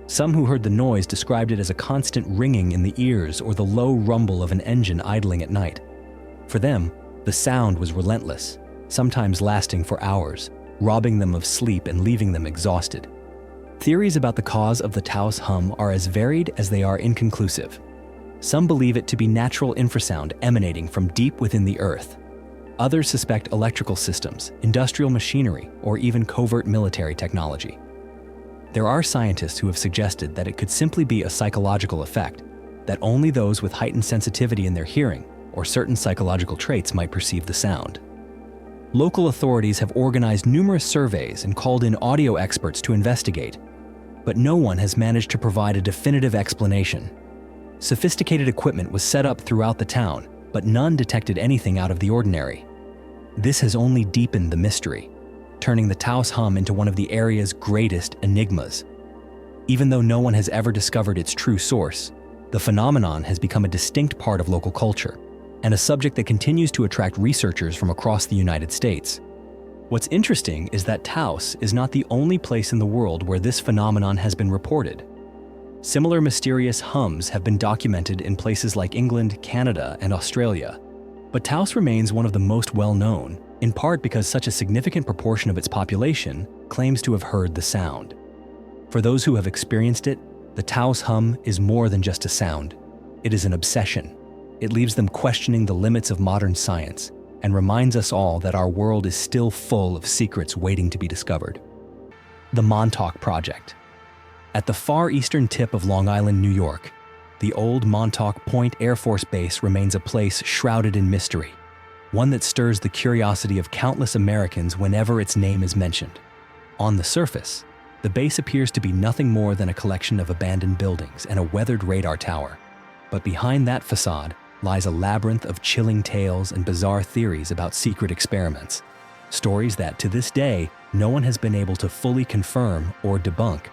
Some who heard the noise described it as a constant ringing in the ears or the low rumble of an engine idling at night. For them, the sound was relentless, sometimes lasting for hours, robbing them of sleep and leaving them exhausted. Theories about the cause of the Taos hum are as varied as they are inconclusive. Some believe it to be natural infrasound emanating from deep within the earth. Others suspect electrical systems, industrial machinery, or even covert military technology. There are scientists who have suggested that it could simply be a psychological effect, that only those with heightened sensitivity in their hearing or certain psychological traits might perceive the sound. Local authorities have organized numerous surveys and called in audio experts to investigate, but no one has managed to provide a definitive explanation. Sophisticated equipment was set up throughout the town, but none detected anything out of the ordinary. This has only deepened the mystery, turning the Taos hum into one of the area's greatest enigmas. Even though no one has ever discovered its true source, the phenomenon has become a distinct part of local culture and a subject that continues to attract researchers from across the United States. What's interesting is that Taos is not the only place in the world where this phenomenon has been reported. Similar mysterious hums have been documented in places like England, Canada, and Australia. But Taos remains one of the most well-known, in part because such a significant proportion of its population claims to have heard the sound. For those who have experienced it, the Taos hum is more than just a sound. It is an obsession. It leaves them questioning the limits of modern science and reminds us all that our world is still full of secrets waiting to be discovered. The Montauk Project. At the far eastern tip of Long Island, New York, the old Montauk Point Air Force Base remains a place shrouded in mystery, one that stirs the curiosity of countless Americans whenever its name is mentioned. On the surface, the base appears to be nothing more than a collection of abandoned buildings and a weathered radar tower. But behind that facade lies a labyrinth of chilling tales and bizarre theories about secret experiments, stories that, to this day, no one has been able to fully confirm or debunk.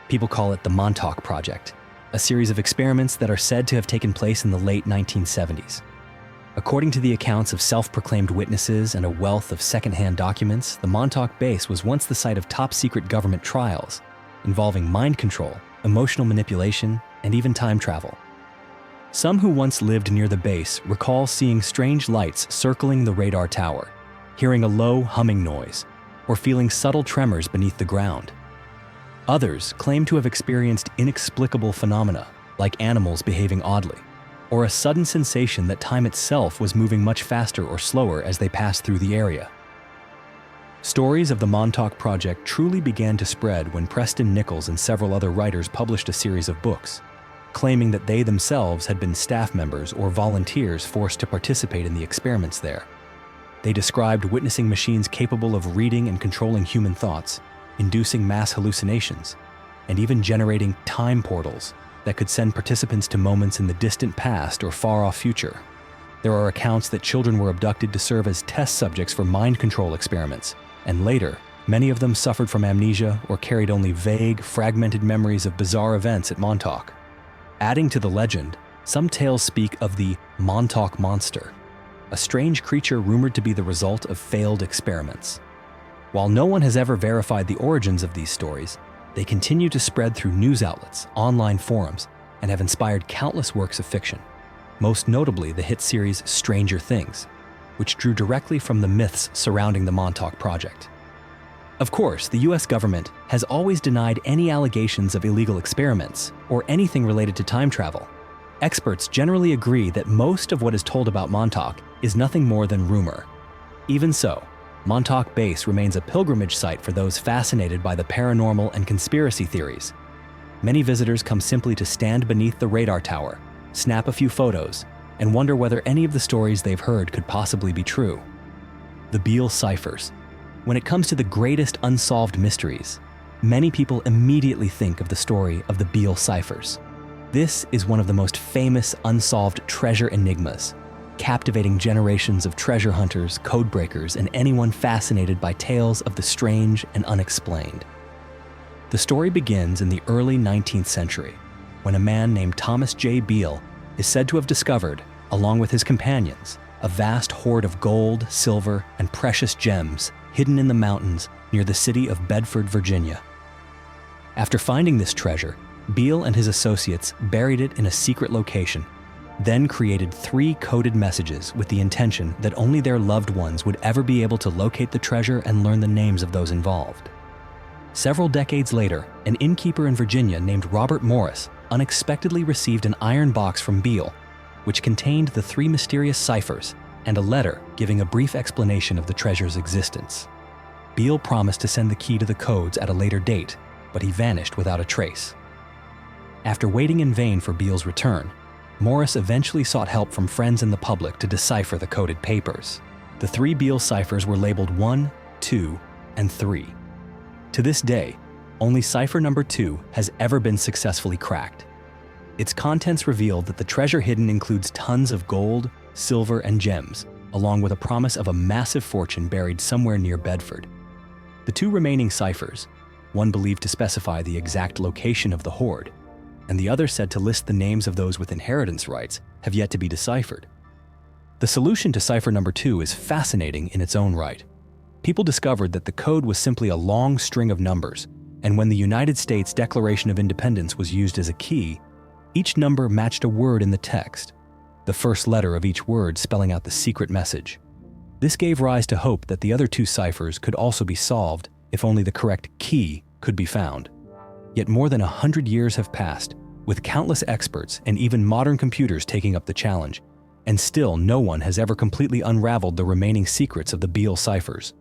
People call it the Montauk Project, a series of experiments that are said to have taken place in the late 1970s. According to the accounts of self-proclaimed witnesses and a wealth of secondhand documents, the Montauk Base was once the site of top-secret government trials involving mind control, emotional manipulation, and even time travel. Some who once lived near the base recall seeing strange lights circling the radar tower, hearing a low humming noise, or feeling subtle tremors beneath the ground. Others claim to have experienced inexplicable phenomena, like animals behaving oddly, or a sudden sensation that time itself was moving much faster or slower as they passed through the area. Stories of the Montauk Project truly began to spread when Preston Nichols and several other writers published a series of books, claiming that they themselves had been staff members or volunteers forced to participate in the experiments there. They described witnessing machines capable of reading and controlling human thoughts, inducing mass hallucinations, and even generating time portals that could send participants to moments in the distant past or far-off future. There are accounts that children were abducted to serve as test subjects for mind control experiments, and later, many of them suffered from amnesia or carried only vague, fragmented memories of bizarre events at Montauk. Adding to the legend, some tales speak of the Montauk Monster, a strange creature rumored to be the result of failed experiments. While no one has ever verified the origins of these stories, they continue to spread through news outlets, online forums, and have inspired countless works of fiction, most notably the hit series Stranger Things, which drew directly from the myths surrounding the Montauk Project. Of course, the US government has always denied any allegations of illegal experiments or anything related to time travel. Experts generally agree that most of what is told about Montauk is nothing more than rumor. Even so, Montauk Base remains a pilgrimage site for those fascinated by the paranormal and conspiracy theories. Many visitors come simply to stand beneath the radar tower, snap a few photos, and wonder whether any of the stories they've heard could possibly be true. The Beale ciphers. When it comes to the greatest unsolved mysteries, many people immediately think of the story of the Beale ciphers. This is one of the most famous unsolved treasure enigmas, captivating generations of treasure hunters, code breakers, and anyone fascinated by tales of the strange and unexplained. The story begins in the early 19th century, when a man named Thomas J. Beale is said to have discovered, along with his companions, a vast hoard of gold, silver, and precious gems hidden in the mountains near the city of Bedford, Virginia. After finding this treasure, Beale and his associates buried it in a secret location, then created 3 coded messages with the intention that only their loved ones would ever be able to locate the treasure and learn the names of those involved. Several decades later, an innkeeper in Virginia named Robert Morris unexpectedly received an iron box from Beale, which contained the 3 mysterious ciphers and a letter giving a brief explanation of the treasure's existence. Beale promised to send the key to the codes at a later date, but he vanished without a trace. After waiting in vain for Beale's return, Morris eventually sought help from friends and the public to decipher the coded papers. The 3 Beale ciphers were labeled 1, 2, and 3. To this day, only cipher number 2 has ever been successfully cracked. Its contents reveal that the treasure hidden includes tons of gold, silver, and gems, along with a promise of a massive fortune buried somewhere near Bedford. The 2 remaining ciphers, one believed to specify the exact location of the hoard, and the other said to list the names of those with inheritance rights, have yet to be deciphered. The solution to cipher number 2 is fascinating in its own right. People discovered that the code was simply a long string of numbers, and when the United States Declaration of Independence was used as a key, each number matched a word in the text, the first letter of each word spelling out the secret message. This gave rise to hope that the other 2 ciphers could also be solved if only the correct key could be found. Yet more than 100 years have passed, with countless experts and even modern computers taking up the challenge, and still no one has ever completely unraveled the remaining secrets of the Beale ciphers.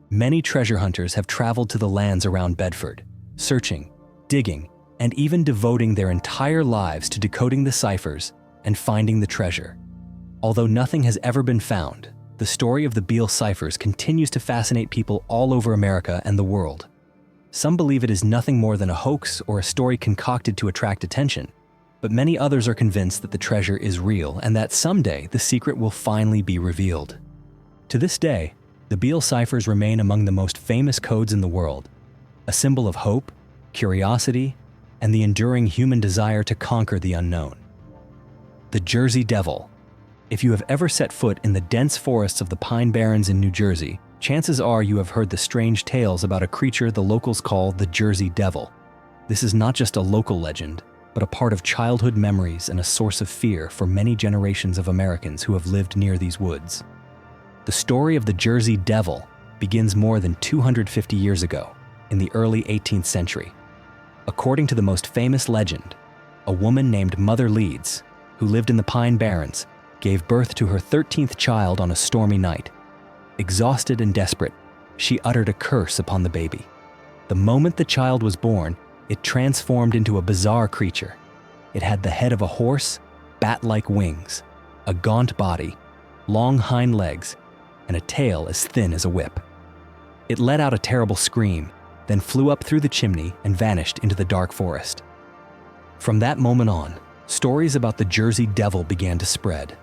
Many treasure hunters have traveled to the lands around Bedford, searching, digging, and even devoting their entire lives to decoding the ciphers and finding the treasure. Although nothing has ever been found, the story of the Beale ciphers continues to fascinate people all over America and the world. Some believe it is nothing more than a hoax or a story concocted to attract attention, but many others are convinced that the treasure is real and that someday the secret will finally be revealed. To this day, the Beale ciphers remain among the most famous codes in the world, a symbol of hope, curiosity, and the enduring human desire to conquer the unknown. The Jersey Devil. If you have ever set foot in the dense forests of the Pine Barrens in New Jersey, chances are you have heard the strange tales about a creature the locals call the Jersey Devil. This is not just a local legend, but a part of childhood memories and a source of fear for many generations of Americans who have lived near these woods. The story of the Jersey Devil begins more than 250 years ago, in the early 18th century. According to the most famous legend, a woman named Mother Leeds, who lived in the Pine Barrens, gave birth to her 13th child on a stormy night. Exhausted and desperate, she uttered a curse upon the baby. The moment the child was born, it transformed into a bizarre creature. It had the head of a horse, bat-like wings, a gaunt body, long hind legs, and and a tail as thin as a whip. It let out a terrible scream, then flew up through the chimney and vanished into the dark forest. From that moment on, stories about the Jersey Devil began to spread.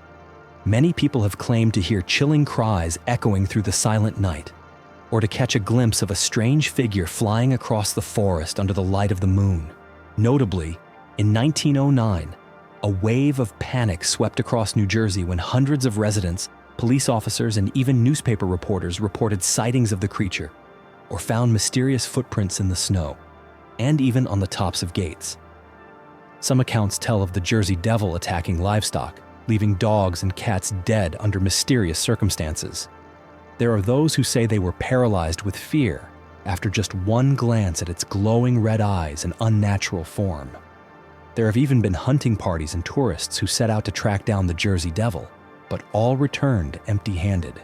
Many people have claimed to hear chilling cries echoing through the silent night, or to catch a glimpse of a strange figure flying across the forest under the light of the moon. Notably, in 1909, a wave of panic swept across New Jersey when hundreds of residents, police officers, and even newspaper reporters reported sightings of the creature, or found mysterious footprints in the snow, and even on the tops of gates. Some accounts tell of the Jersey Devil attacking livestock, leaving dogs and cats dead under mysterious circumstances. There are those who say they were paralyzed with fear after just one glance at its glowing red eyes and unnatural form. There have even been hunting parties and tourists who set out to track down the Jersey Devil, but all returned empty-handed.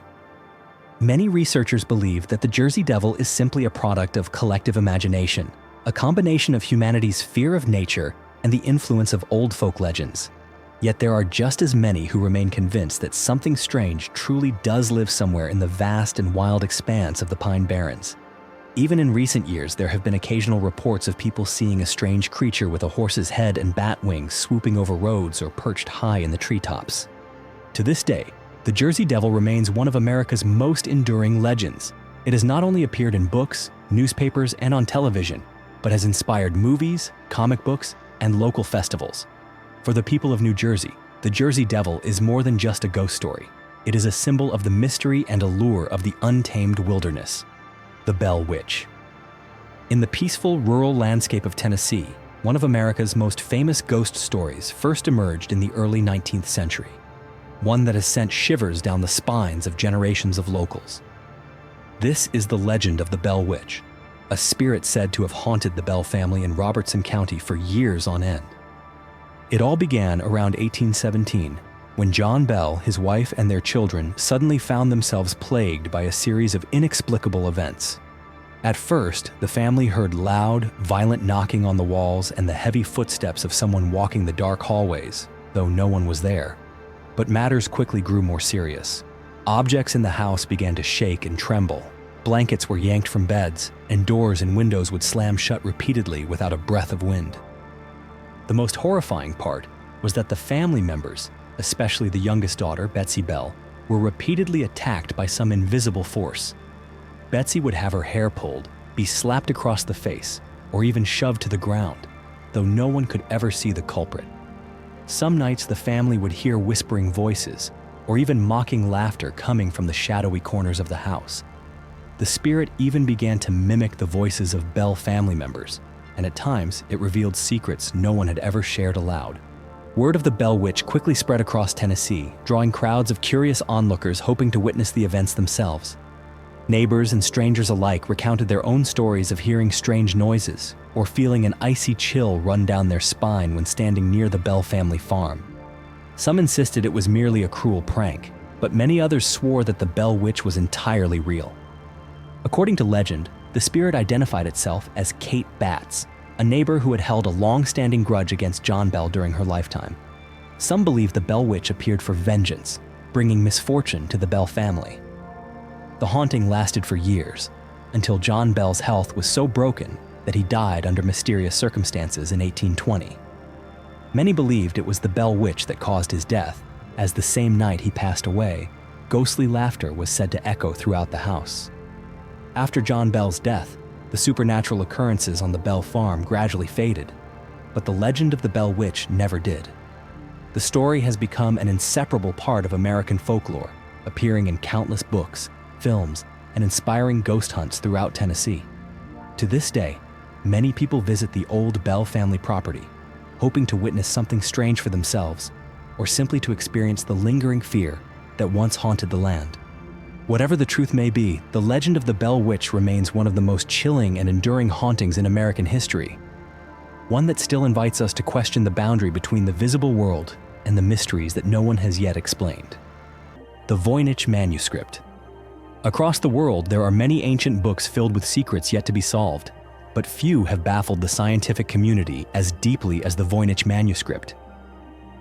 Many researchers believe that the Jersey Devil is simply a product of collective imagination, a combination of humanity's fear of nature and the influence of old folk legends. Yet there are just as many who remain convinced that something strange truly does live somewhere in the vast and wild expanse of the Pine Barrens. Even in recent years, there have been occasional reports of people seeing a strange creature with a horse's head and bat wings swooping over roads or perched high in the treetops. To this day, the Jersey Devil remains one of America's most enduring legends. It has not only appeared in books, newspapers, and on television, but has inspired movies, comic books, and local festivals. For the people of New Jersey, the Jersey Devil is more than just a ghost story. It is a symbol of the mystery and allure of the untamed wilderness, the Bell Witch. In the peaceful rural landscape of Tennessee, one of America's most famous ghost stories first emerged in the early 19th century, one that has sent shivers down the spines of generations of locals. This is the legend of the Bell Witch, a spirit said to have haunted the Bell family in Robertson County for years on end. It all began around 1817, when John Bell, his wife, and their children suddenly found themselves plagued by a series of inexplicable events. At first, the family heard loud, violent knocking on the walls and the heavy footsteps of someone walking the dark hallways, though no one was there. But matters quickly grew more serious. Objects in the house began to shake and tremble. Blankets were yanked from beds, and doors and windows would slam shut repeatedly without a breath of wind. The most horrifying part was that the family members, especially the youngest daughter, Betsy Bell, were repeatedly attacked by some invisible force. Betsy would have her hair pulled, be slapped across the face, or even shoved to the ground, though no one could ever see the culprit. Some nights the family would hear whispering voices, or even mocking laughter coming from the shadowy corners of the house. The spirit even began to mimic the voices of Bell family members, and at times it revealed secrets no one had ever shared aloud. Word of the Bell Witch quickly spread across Tennessee, drawing crowds of curious onlookers hoping to witness the events themselves. Neighbors and strangers alike recounted their own stories of hearing strange noises or feeling an icy chill run down their spine when standing near the Bell family farm. Some insisted it was merely a cruel prank, but many others swore that the Bell Witch was entirely real. According to legend, the spirit identified itself as Kate Batts, a neighbor who had held a long-standing grudge against John Bell during her lifetime. Some believe the Bell Witch appeared for vengeance, bringing misfortune to the Bell family. The haunting lasted for years, until John Bell's health was so broken that he died under mysterious circumstances in 1820. Many believed it was the Bell Witch that caused his death, as the same night he passed away, ghostly laughter was said to echo throughout the house. After John Bell's death, the supernatural occurrences on the Bell farm gradually faded, but the legend of the Bell Witch never did. The story has become an inseparable part of American folklore, appearing in countless books, films, and inspiring ghost hunts throughout Tennessee. To this day, many people visit the old Bell family property, hoping to witness something strange for themselves, or simply to experience the lingering fear that once haunted the land. Whatever the truth may be, the legend of the Bell Witch remains one of the most chilling and enduring hauntings in American history, one that still invites us to question the boundary between the visible world and the mysteries that no one has yet explained. The Voynich Manuscript. Across the world, there are many ancient books filled with secrets yet to be solved, but few have baffled the scientific community as deeply as the Voynich Manuscript.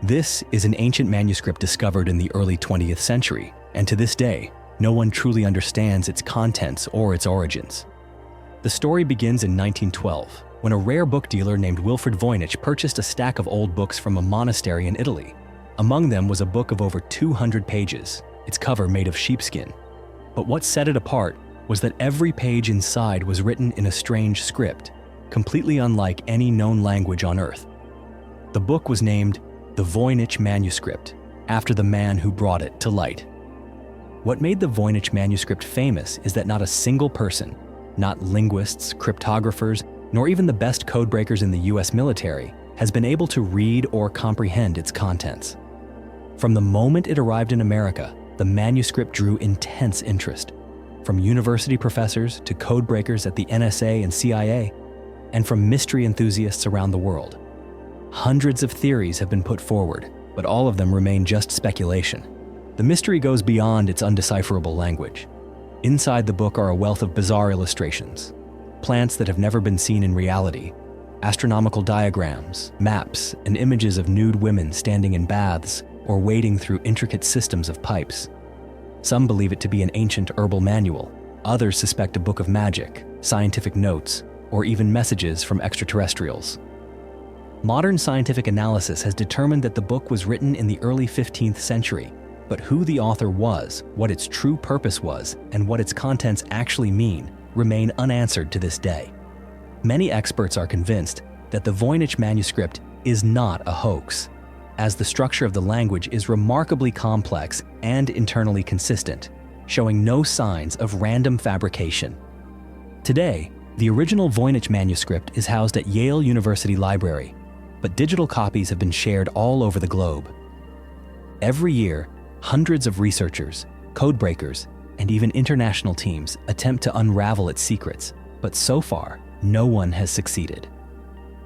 This is an ancient manuscript discovered in the early 20th century, and to this day, No one truly understands its contents or its origins. The story begins in 1912, when a rare book dealer named Wilfred Voynich purchased a stack of old books from a monastery in Italy. Among them was a book of over 200 pages, its cover made of sheepskin. But what set it apart was that every page inside was written in a strange script, completely unlike any known language on Earth. The book was named the Voynich Manuscript, after the man who brought it to light. What made the Voynich manuscript famous is that not a single person, not linguists, cryptographers, nor even the best codebreakers in the US military, has been able to read or comprehend its contents. From the moment it arrived in America, the manuscript drew intense interest, from university professors to codebreakers at the NSA and CIA, and from mystery enthusiasts around the world. Hundreds of theories have been put forward, but all of them remain just speculation. The mystery goes beyond its undecipherable language. Inside the book are a wealth of bizarre illustrations, plants that have never been seen in reality, astronomical diagrams, maps, and images of nude women standing in baths or wading through intricate systems of pipes. Some believe it to be an ancient herbal manual. Others suspect a book of magic, scientific notes, or even messages from extraterrestrials. Modern scientific analysis has determined that the book was written in the early 15th century, but who the author was, what its true purpose was, and what its contents actually mean remain unanswered to this day. Many experts are convinced that the Voynich manuscript is not a hoax, as the structure of the language is remarkably complex and internally consistent, showing no signs of random fabrication. Today, the original Voynich manuscript is housed at Yale University Library, but digital copies have been shared all over the globe. Every year, hundreds of researchers, codebreakers, and even international teams attempt to unravel its secrets, but so far, no one has succeeded.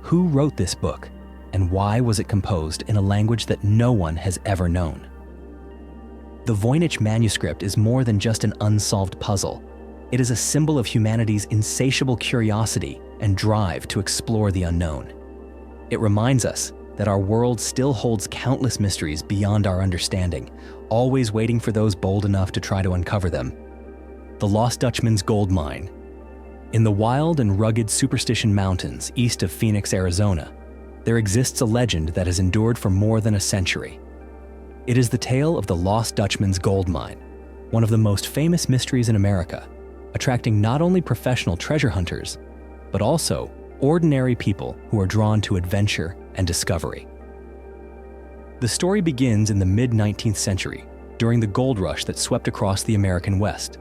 Who wrote this book, and why was it composed in a language that no one has ever known? The Voynich manuscript is more than just an unsolved puzzle. It is a symbol of humanity's insatiable curiosity and drive to explore the unknown. It reminds us that our world still holds countless mysteries beyond our understanding, always waiting for those bold enough to try to uncover them. The Lost Dutchman's Gold Mine. In the wild and rugged Superstition Mountains east of Phoenix, Arizona, there exists a legend that has endured for more than a century. It is the tale of the Lost Dutchman's Gold Mine, one of the most famous mysteries in America, attracting not only professional treasure hunters, but also ordinary people who are drawn to adventure and discovery. The story begins in the mid-19th century, during the gold rush that swept across the American West.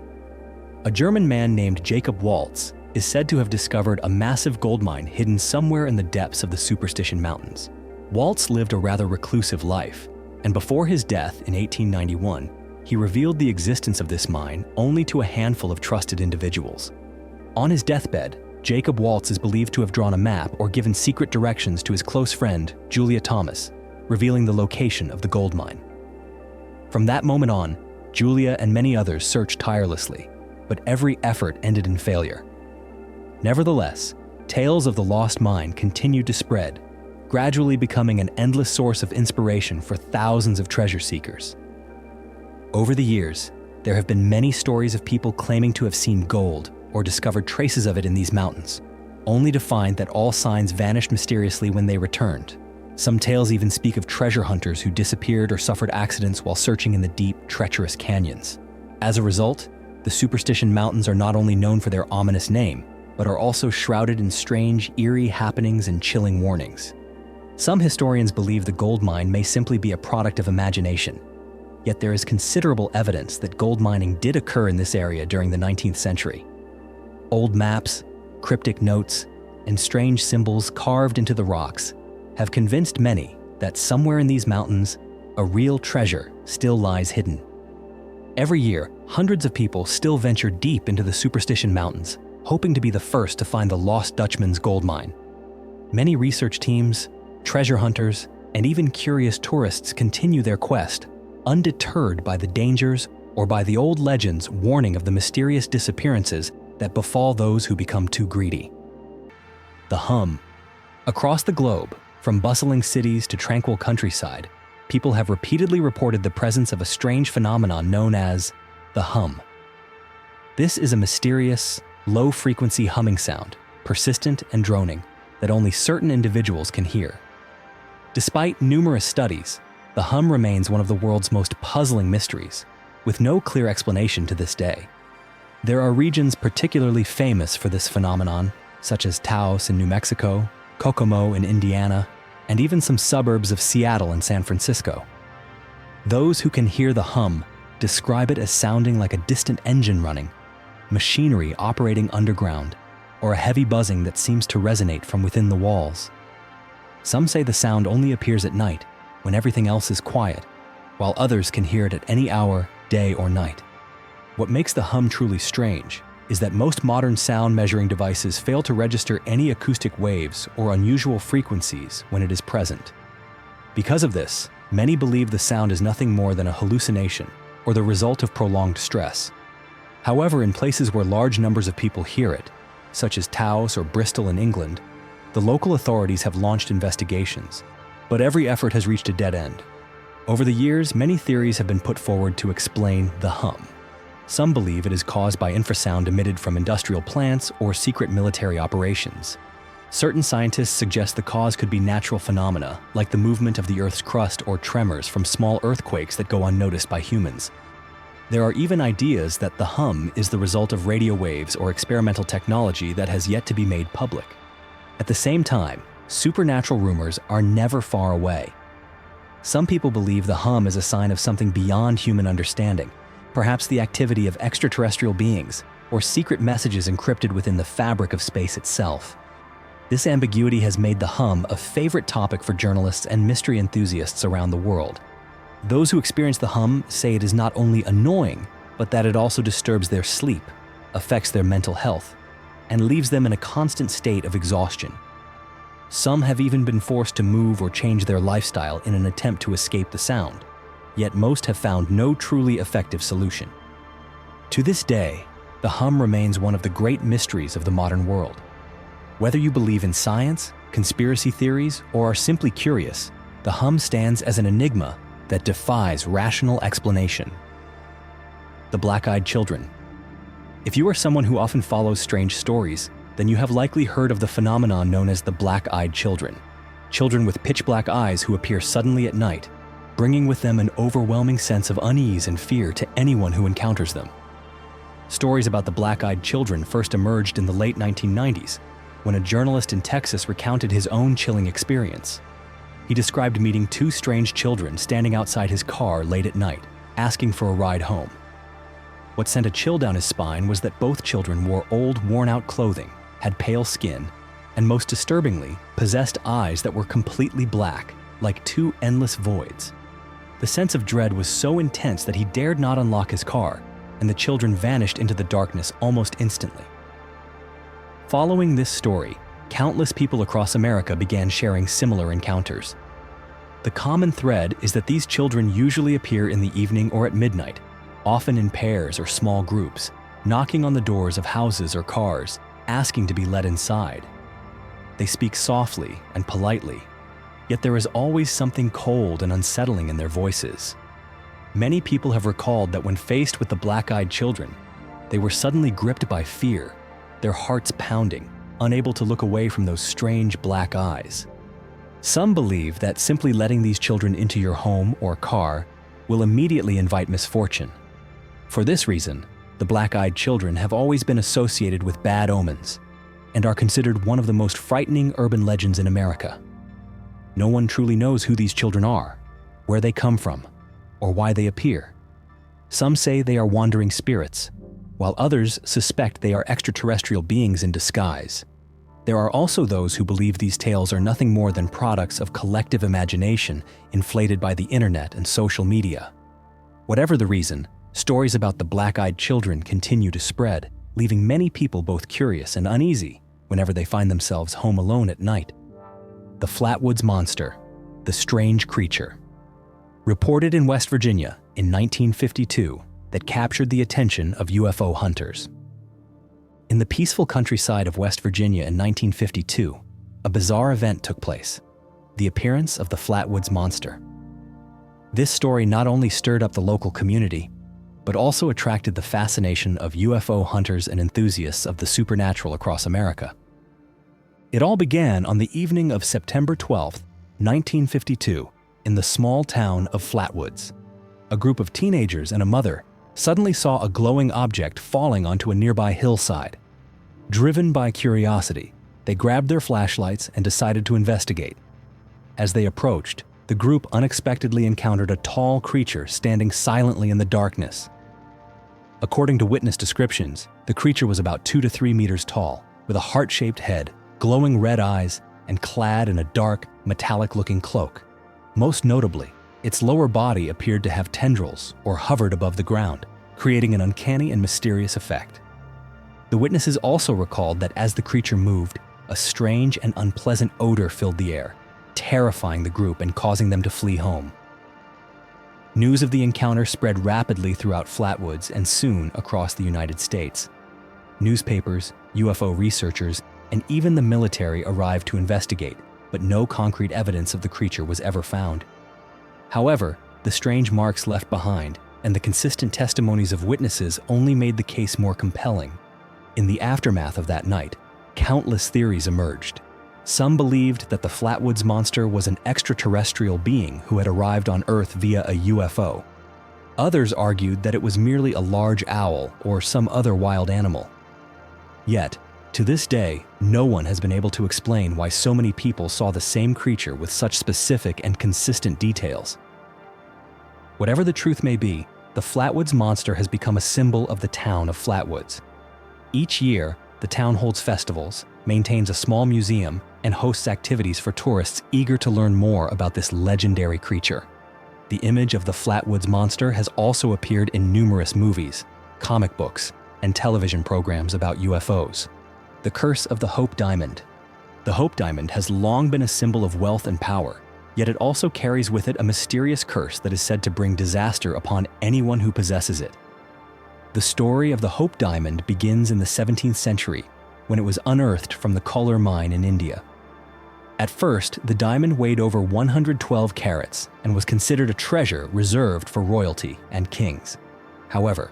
A German man named Jacob Waltz is said to have discovered a massive gold mine hidden somewhere in the depths of the Superstition Mountains. Waltz lived a rather reclusive life, and before his death in 1891, he revealed the existence of this mine only to a handful of trusted individuals. On his deathbed, Jacob Waltz is believed to have drawn a map or given secret directions to his close friend, Julia Thomas, revealing the location of the gold mine. From that moment on, Julia and many others searched tirelessly, but every effort ended in failure. Nevertheless, tales of the lost mine continued to spread, gradually becoming an endless source of inspiration for thousands of treasure seekers. Over the years, there have been many stories of people claiming to have seen gold or discovered traces of it in these mountains, only to find that all signs vanished mysteriously when they returned. Some tales even speak of treasure hunters who disappeared or suffered accidents while searching in the deep, treacherous canyons. As a result, the Superstition Mountains are not only known for their ominous name, but are also shrouded in strange, eerie happenings and chilling warnings. Some historians believe the gold mine may simply be a product of imagination, yet there is considerable evidence that gold mining did occur in this area during the 19th century. Old maps, cryptic notes, and strange symbols carved into the rocks have convinced many that somewhere in these mountains, a real treasure still lies hidden. Every year, hundreds of people still venture deep into the Superstition Mountains, hoping to be the first to find the Lost Dutchman's gold mine. Many research teams, treasure hunters, and even curious tourists continue their quest, undeterred by the dangers or by the old legends warning of the mysterious disappearances that befall those who become too greedy. The hum. Across the globe, from bustling cities to tranquil countryside, people have repeatedly reported the presence of a strange phenomenon known as the the hum. This is a mysterious, low-frequency humming sound, persistent and droning, that only certain individuals can hear. Despite numerous studies, the hum remains one of the world's most puzzling mysteries, with no clear explanation to this day. There are regions particularly famous for this phenomenon, such as Taos in New Mexico, Kokomo in Indiana, and even some suburbs of Seattle and San Francisco. Those who can hear the hum describe it as sounding like a distant engine running, machinery operating underground, or a heavy buzzing that seems to resonate from within the walls. Some say the sound only appears at night, when everything else is quiet, while others can hear it at any hour, day or night. What makes the hum truly strange is that most modern sound measuring devices fail to register any acoustic waves or unusual frequencies when it is present. Because of this, many believe the sound is nothing more than a hallucination or the result of prolonged stress. However, in places where large numbers of people hear it, such as Taos or Bristol in England, the local authorities have launched investigations, but every effort has reached a dead end. Over the years, many theories have been put forward to explain the hum. Some believe it is caused by infrasound emitted from industrial plants or secret military operations. Certain scientists suggest the cause could be natural phenomena, like the movement of the Earth's crust or tremors from small earthquakes that go unnoticed by humans. There are even ideas that the hum is the result of radio waves or experimental technology that has yet to be made public. At the same time, supernatural rumors are never far away. Some people believe the hum is a sign of something beyond human understanding, perhaps the activity of extraterrestrial beings or secret messages encrypted within the fabric of space itself. This ambiguity has made the hum a favorite topic for journalists and mystery enthusiasts around the world. Those who experience the hum say it is not only annoying, but that it also disturbs their sleep, affects their mental health, and leaves them in a constant state of exhaustion. Some have even been forced to move or change their lifestyle in an attempt to escape the sound, yet most have found no truly effective solution. To this day, the hum remains one of the great mysteries of the modern world. Whether you believe in science, conspiracy theories, or are simply curious, the hum stands as an enigma that defies rational explanation. The black-eyed children. If you are someone who often follows strange stories, then you have likely heard of the phenomenon known as the black-eyed children. Children with pitch-black eyes who appear suddenly at night, bringing with them an overwhelming sense of unease and fear to anyone who encounters them. Stories about the black-eyed children first emerged in the late 1990s, when a journalist in Texas recounted his own chilling experience. He described meeting two strange children standing outside his car late at night, asking for a ride home. What sent a chill down his spine was that both children wore old, worn-out clothing, had pale skin, and most disturbingly, possessed eyes that were completely black, like two endless voids. The sense of dread was so intense that he dared not unlock his car, and the children vanished into the darkness almost instantly. Following this story, countless people across America began sharing similar encounters. The common thread is that these children usually appear in the evening or at midnight, often in pairs or small groups, knocking on the doors of houses or cars, asking to be let inside. They speak softly and politely, yet there is always something cold and unsettling in their voices. Many people have recalled that when faced with the black-eyed children, they were suddenly gripped by fear, their hearts pounding, unable to look away from those strange black eyes. Some believe that simply letting these children into your home or car will immediately invite misfortune. For this reason, the black-eyed children have always been associated with bad omens and are considered one of the most frightening urban legends in America. No one truly knows who these children are, where they come from, or why they appear. Some say they are wandering spirits, while others suspect they are extraterrestrial beings in disguise. There are also those who believe these tales are nothing more than products of collective imagination inflated by the internet and social media. Whatever the reason, stories about the black-eyed children continue to spread, leaving many people both curious and uneasy whenever they find themselves home alone at night. The Flatwoods Monster, the strange creature. Reported in West Virginia in 1952 that captured the attention of UFO hunters. In the peaceful countryside of West Virginia in 1952, a bizarre event took place, the appearance of the Flatwoods Monster. This story not only stirred up the local community, but also attracted the fascination of UFO hunters and enthusiasts of the supernatural across America. It all began on the evening of September 12, 1952, in the small town of Flatwoods. A group of teenagers and a mother suddenly saw a glowing object falling onto a nearby hillside. Driven by curiosity, they grabbed their flashlights and decided to investigate. As they approached, the group unexpectedly encountered a tall creature standing silently in the darkness. According to witness descriptions, the creature was about 2 to 3 meters tall, with a heart-shaped head, glowing red eyes, and clad in a dark, metallic-looking cloak. Most notably, its lower body appeared to have tendrils or hovered above the ground, creating an uncanny and mysterious effect. The witnesses also recalled that as the creature moved, a strange and unpleasant odor filled the air, terrifying the group and causing them to flee home. News of the encounter spread rapidly throughout Flatwoods and soon across the United States. Newspapers, UFO researchers, and even the military arrived to investigate, but no concrete evidence of the creature was ever found. However, the strange marks left behind and the consistent testimonies of witnesses only made the case more compelling. In the aftermath of that night, countless theories emerged. Some believed that the Flatwoods monster was an extraterrestrial being who had arrived on Earth via a UFO. Others argued that it was merely a large owl or some other wild animal. Yet, to this day, no one has been able to explain why so many people saw the same creature with such specific and consistent details. Whatever the truth may be, the Flatwoods monster has become a symbol of the town of Flatwoods. Each year, the town holds festivals, maintains a small museum, and hosts activities for tourists eager to learn more about this legendary creature. The image of the Flatwoods monster has also appeared in numerous movies, comic books, and television programs about UFOs. The Curse of the Hope Diamond. The Hope Diamond has long been a symbol of wealth and power, yet it also carries with it a mysterious curse that is said to bring disaster upon anyone who possesses it. The story of the Hope Diamond begins in the 17th century, when it was unearthed from the Kolar mine in India. At first, the diamond weighed over 112 carats and was considered a treasure reserved for royalty and kings. However,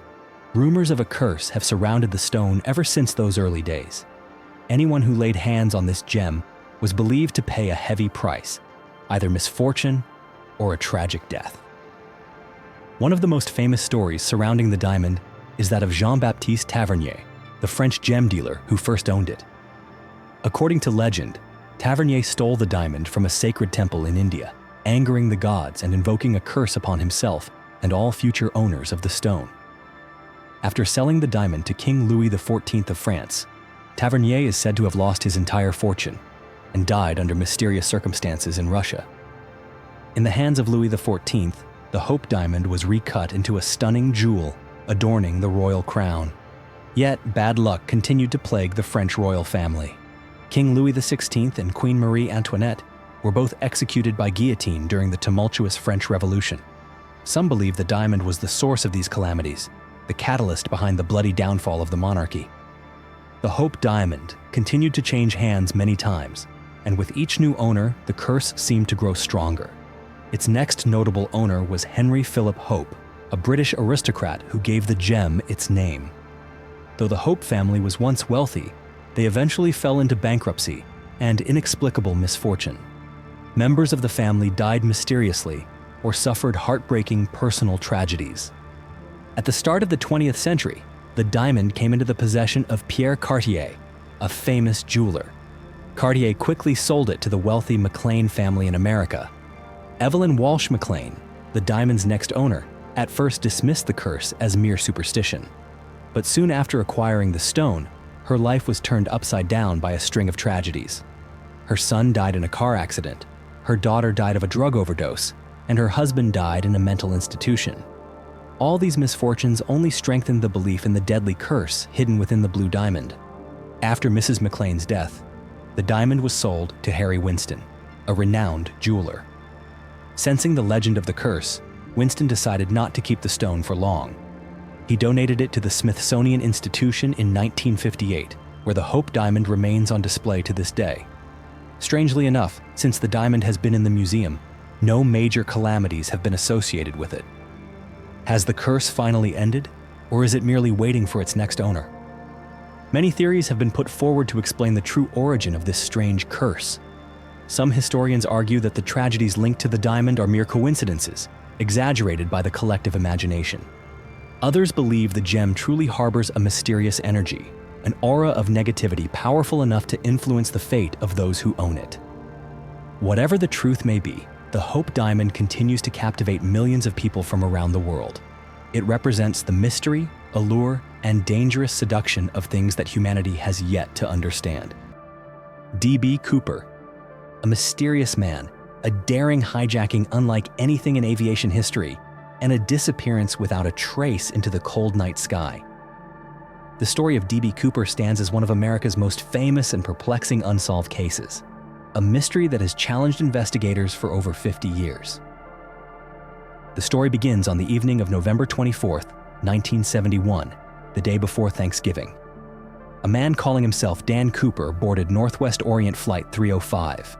rumors of a curse have surrounded the stone ever since those early days. Anyone who laid hands on this gem was believed to pay a heavy price, either misfortune or a tragic death. One of the most famous stories surrounding the diamond is that of Jean-Baptiste Tavernier, the French gem dealer who first owned it. According to legend, Tavernier stole the diamond from a sacred temple in India, angering the gods and invoking a curse upon himself and all future owners of the stone. After selling the diamond to King Louis XIV of France, Tavernier is said to have lost his entire fortune and died under mysterious circumstances in Russia. In the hands of Louis XIV, the Hope Diamond was recut into a stunning jewel adorning the royal crown. Yet bad luck continued to plague the French royal family. King Louis XVI and Queen Marie Antoinette were both executed by guillotine during the tumultuous French Revolution. Some believe the diamond was the source of these calamities, the catalyst behind the bloody downfall of the monarchy. The Hope Diamond continued to change hands many times, and with each new owner, the curse seemed to grow stronger. Its next notable owner was Henry Philip Hope, a British aristocrat who gave the gem its name. Though the Hope family was once wealthy, they eventually fell into bankruptcy and inexplicable misfortune. Members of the family died mysteriously or suffered heartbreaking personal tragedies. At the start of the 20th century, the diamond came into the possession of Pierre Cartier, a famous jeweler. Cartier quickly sold it to the wealthy McLean family in America. Evelyn Walsh McLean, the diamond's next owner, at first dismissed the curse as mere superstition. But soon after acquiring the stone, her life was turned upside down by a string of tragedies. Her son died in a car accident, her daughter died of a drug overdose, and her husband died in a mental institution. All these misfortunes only strengthened the belief in the deadly curse hidden within the blue diamond. After Mrs. McLean's death, the diamond was sold to Harry Winston, a renowned jeweler. Sensing the legend of the curse, Winston decided not to keep the stone for long. He donated it to the Smithsonian Institution in 1958, where the Hope Diamond remains on display to this day. Strangely enough, since the diamond has been in the museum, no major calamities have been associated with it. Has the curse finally ended, or is it merely waiting for its next owner? Many theories have been put forward to explain the true origin of this strange curse. Some historians argue that the tragedies linked to the diamond are mere coincidences, exaggerated by the collective imagination. Others believe the gem truly harbors a mysterious energy, an aura of negativity powerful enough to influence the fate of those who own it. Whatever the truth may be, the Hope Diamond continues to captivate millions of people from around the world. It represents the mystery, allure, and dangerous seduction of things that humanity has yet to understand. D.B. Cooper, a mysterious man, a daring hijacking unlike anything in aviation history, and a disappearance without a trace into the cold night sky. The story of D.B. Cooper stands as one of America's most famous and perplexing unsolved cases, a mystery that has challenged investigators for over 50 years. The story begins on the evening of November 24th, 1971, the day before Thanksgiving. A man calling himself Dan Cooper boarded Northwest Orient Flight 305.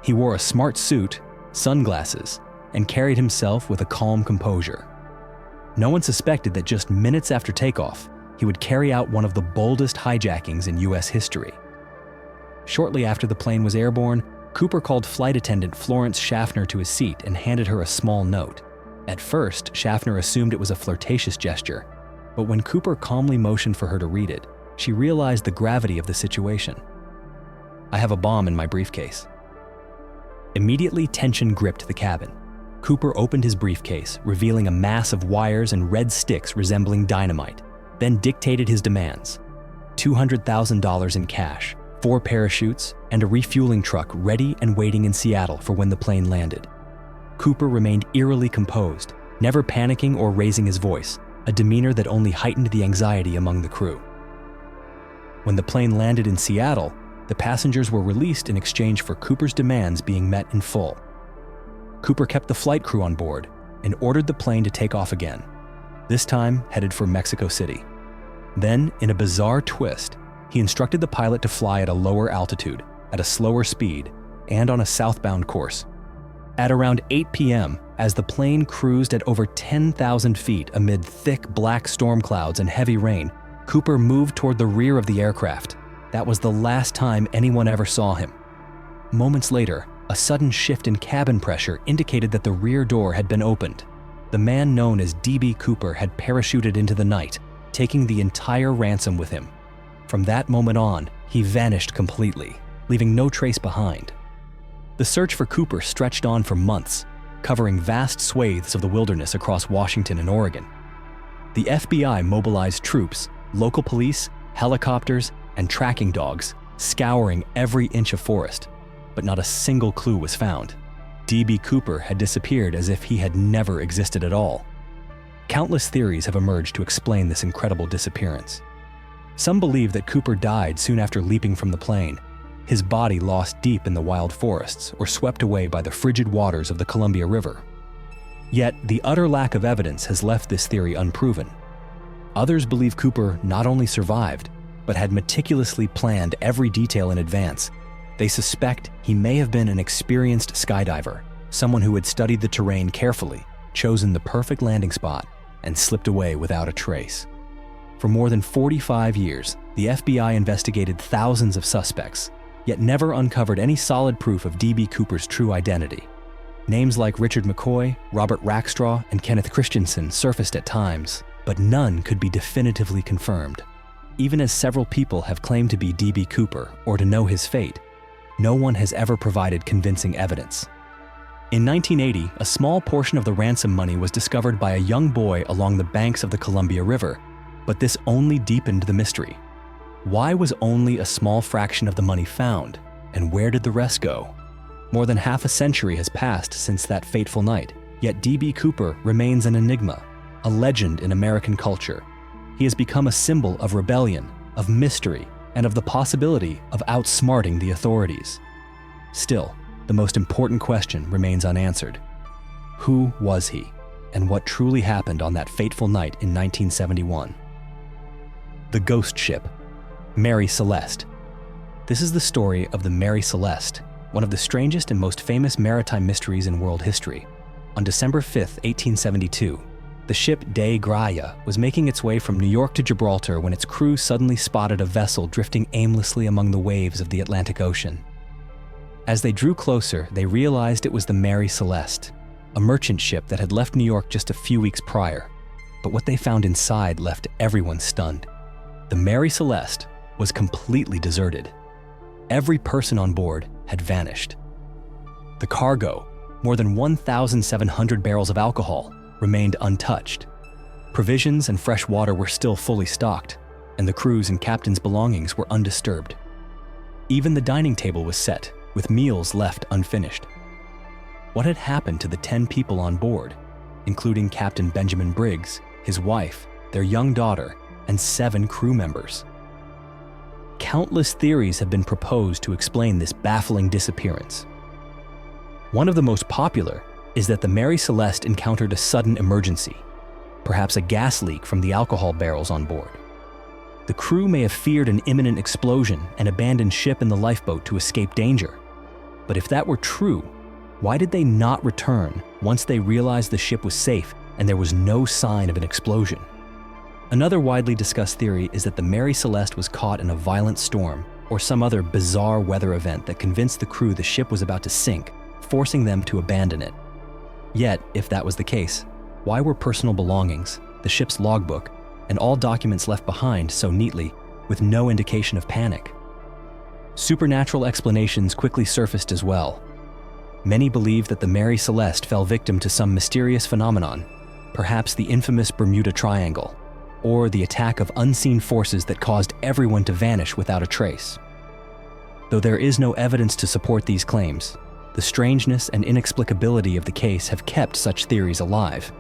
He wore a smart suit, sunglasses, and carried himself with a calm composure. No one suspected that just minutes after takeoff, he would carry out one of the boldest hijackings in U.S. history. Shortly after the plane was airborne, Cooper called flight attendant Florence Schaffner to his seat and handed her a small note. At first, Schaffner assumed it was a flirtatious gesture, but when Cooper calmly motioned for her to read it, she realized the gravity of the situation. "I have a bomb in my briefcase." Immediately, tension gripped the cabin. Cooper opened his briefcase, revealing a mass of wires and red sticks resembling dynamite, then dictated his demands: $200,000 in cash, 4 parachutes, and a refueling truck ready and waiting in Seattle for when the plane landed. Cooper remained eerily composed, never panicking or raising his voice, a demeanor that only heightened the anxiety among the crew. When the plane landed in Seattle, the passengers were released in exchange for Cooper's demands being met in full. Cooper kept the flight crew on board and ordered the plane to take off again, this time headed for Mexico City. Then, in a bizarre twist, he instructed the pilot to fly at a lower altitude, at a slower speed, and on a southbound course. At around 8 p.m., as the plane cruised at over 10,000 feet amid thick black storm clouds and heavy rain, Cooper moved toward the rear of the aircraft. That was the last time anyone ever saw him. Moments later, a sudden shift in cabin pressure indicated that the rear door had been opened. The man known as D.B. Cooper had parachuted into the night, taking the entire ransom with him. From that moment on, he vanished completely, leaving no trace behind. The search for Cooper stretched on for months, covering vast swathes of the wilderness across Washington and Oregon. The FBI mobilized troops, local police, helicopters, and tracking dogs, scouring every inch of forest, but not a single clue was found. D.B. Cooper had disappeared as if he had never existed at all. Countless theories have emerged to explain this incredible disappearance. Some believe that Cooper died soon after leaping from the plane, his body lost deep in the wild forests or swept away by the frigid waters of the Columbia River. Yet, the utter lack of evidence has left this theory unproven. Others believe Cooper not only survived, but had meticulously planned every detail in advance. They suspect he may have been an experienced skydiver, someone who had studied the terrain carefully, chosen the perfect landing spot, and slipped away without a trace. For more than 45 years, the FBI investigated thousands of suspects, yet never uncovered any solid proof of D.B. Cooper's true identity. Names like Richard McCoy, Robert Rackstraw, and Kenneth Christensen surfaced at times, but none could be definitively confirmed. Even as several people have claimed to be D.B. Cooper or to know his fate, no one has ever provided convincing evidence. In 1980, a small portion of the ransom money was discovered by a young boy along the banks of the Columbia River, but this only deepened the mystery. Why was only a small fraction of the money found, and where did the rest go? More than half a century has passed since that fateful night, yet D.B. Cooper remains an enigma, a legend in American culture. He has become a symbol of rebellion, of mystery, and of the possibility of outsmarting the authorities. Still, the most important question remains unanswered. Who was he, and what truly happened on that fateful night in 1971? The Ghost Ship, Mary Celeste. This is the story of the Mary Celeste, one of the strangest and most famous maritime mysteries in world history. On December 5, 1872, The ship Dei Graia was making its way from New York to Gibraltar when its crew suddenly spotted a vessel drifting aimlessly among the waves of the Atlantic Ocean. As they drew closer, they realized it was the Mary Celeste, a merchant ship that had left New York just a few weeks prior. But what they found inside left everyone stunned. The Mary Celeste was completely deserted. Every person on board had vanished. The cargo, more than 1,700 barrels of alcohol, remained untouched. Provisions and fresh water were still fully stocked, and the crew's and captain's belongings were undisturbed. Even the dining table was set, with meals left unfinished. What had happened to the 10 people on board, including Captain Benjamin Briggs, his wife, their young daughter, and 7 crew members? Countless theories have been proposed to explain this baffling disappearance. One of the most popular is that the Mary Celeste encountered a sudden emergency, perhaps a gas leak from the alcohol barrels on board. The crew may have feared an imminent explosion and abandoned ship in the lifeboat to escape danger. But if that were true, why did they not return once they realized the ship was safe and there was no sign of an explosion? Another widely discussed theory is that the Mary Celeste was caught in a violent storm or some other bizarre weather event that convinced the crew the ship was about to sink, forcing them to abandon it. Yet, if that was the case, why were personal belongings, the ship's logbook, and all documents left behind so neatly, with no indication of panic? Supernatural explanations quickly surfaced as well. Many believe that the Mary Celeste fell victim to some mysterious phenomenon, perhaps the infamous Bermuda Triangle, or the attack of unseen forces that caused everyone to vanish without a trace. Though there is no evidence to support these claims, the strangeness and inexplicability of the case have kept such theories alive.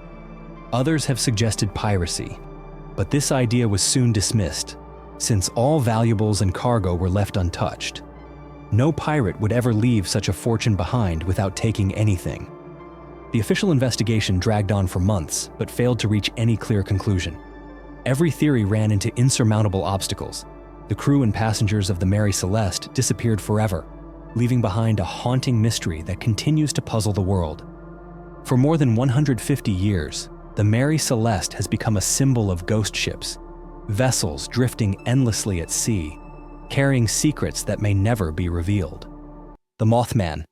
Others have suggested piracy, but this idea was soon dismissed, since all valuables and cargo were left untouched. No pirate would ever leave such a fortune behind without taking anything. The official investigation dragged on for months, but failed to reach any clear conclusion. Every theory ran into insurmountable obstacles. The crew and passengers of the Mary Celeste disappeared forever, leaving behind a haunting mystery that continues to puzzle the world. For more than 150 years, the Mary Celeste has become a symbol of ghost ships, vessels drifting endlessly at sea, carrying secrets that may never be revealed. The Mothman.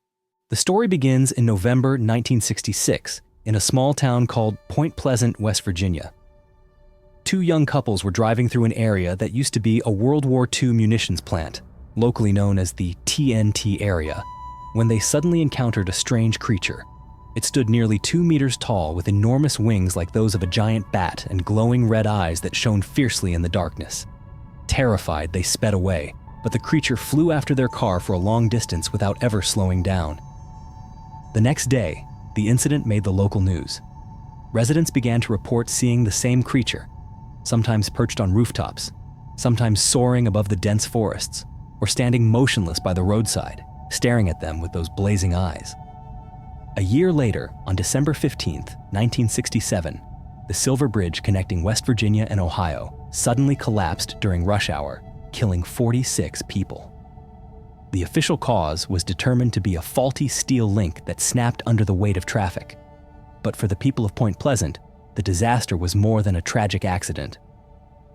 The story begins in November 1966 in a small town called Point Pleasant, West Virginia. 2 young couples were driving through an area that used to be a World War II munitions plant, locally known as the TNT area, when they suddenly encountered a strange creature. It stood nearly 2 meters tall with enormous wings like those of a giant bat and glowing red eyes that shone fiercely in the darkness. Terrified, they sped away, but the creature flew after their car for a long distance without ever slowing down. The next day, the incident made the local news. Residents began to report seeing the same creature, sometimes perched on rooftops, sometimes soaring above the dense forests, or standing motionless by the roadside, staring at them with those blazing eyes. A year later, on December 15, 1967, the Silver Bridge connecting West Virginia and Ohio suddenly collapsed during rush hour, killing 46 people. The official cause was determined to be a faulty steel link that snapped under the weight of traffic. But for the people of Point Pleasant, the disaster was more than a tragic accident.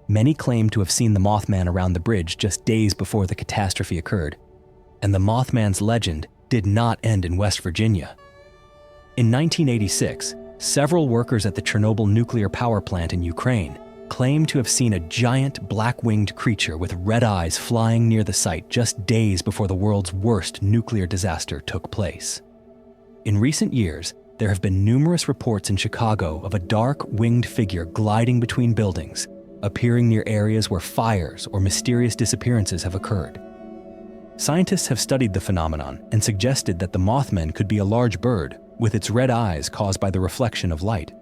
Many claim to have seen the Mothman around the bridge just days before the catastrophe occurred. And the Mothman's legend did not end in West Virginia. In 1986, several workers at the Chernobyl nuclear power plant in Ukraine claimed to have seen a giant black-winged creature with red eyes flying near the site just days before the world's worst nuclear disaster took place. In recent years, there have been numerous reports in Chicago of a dark, winged figure gliding between buildings, appearing near areas where fires or mysterious disappearances have occurred. Scientists have studied the phenomenon and suggested that the Mothman could be a large bird with its red eyes caused by the reflection of light.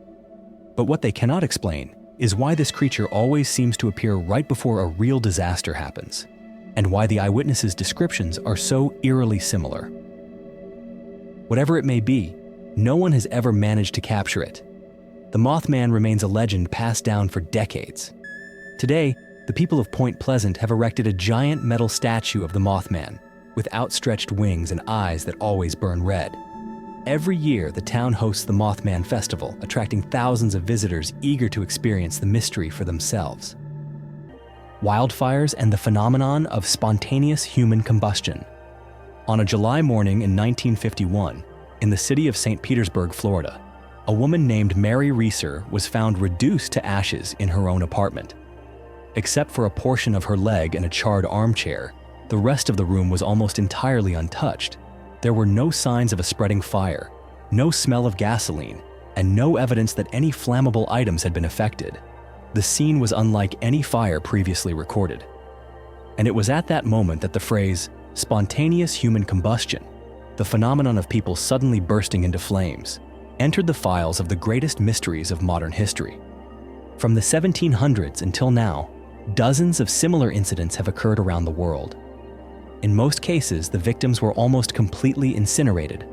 But what they cannot explain is why this creature always seems to appear right before a real disaster happens, and why the eyewitnesses' descriptions are so eerily similar. Whatever it may be, no one has ever managed to capture it. The Mothman remains a legend passed down for decades. Today, the people of Point Pleasant have erected a giant metal statue of the Mothman with outstretched wings and eyes that always burn red. Every year, the town hosts the Mothman Festival, attracting thousands of visitors eager to experience the mystery for themselves. Wildfires and the phenomenon of spontaneous human combustion. On a July morning in 1951, in the city of St. Petersburg, Florida, a woman named Mary Reeser was found reduced to ashes in her own apartment. Except for a portion of her leg and a charred armchair, the rest of the room was almost entirely untouched. There were no signs of a spreading fire, no smell of gasoline, and no evidence that any flammable items had been affected. The scene was unlike any fire previously recorded. And it was at that moment that the phrase, spontaneous human combustion, the phenomenon of people suddenly bursting into flames, entered the files of the greatest mysteries of modern history. From the 1700s until now, dozens of similar incidents have occurred around the world. In most cases, the victims were almost completely incinerated.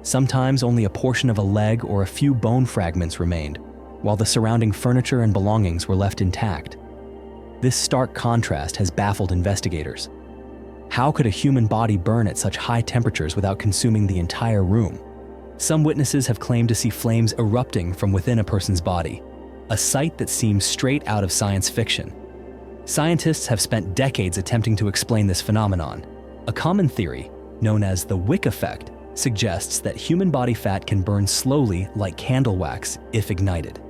Sometimes only a portion of a leg or a few bone fragments remained, while the surrounding furniture and belongings were left intact. This stark contrast has baffled investigators. How could a human body burn at such high temperatures without consuming the entire room? Some witnesses have claimed to see flames erupting from within a person's body, a sight that seems straight out of science fiction. Scientists have spent decades attempting to explain this phenomenon. A common theory, known as the wick effect, suggests that human body fat can burn slowly like candle wax if ignited,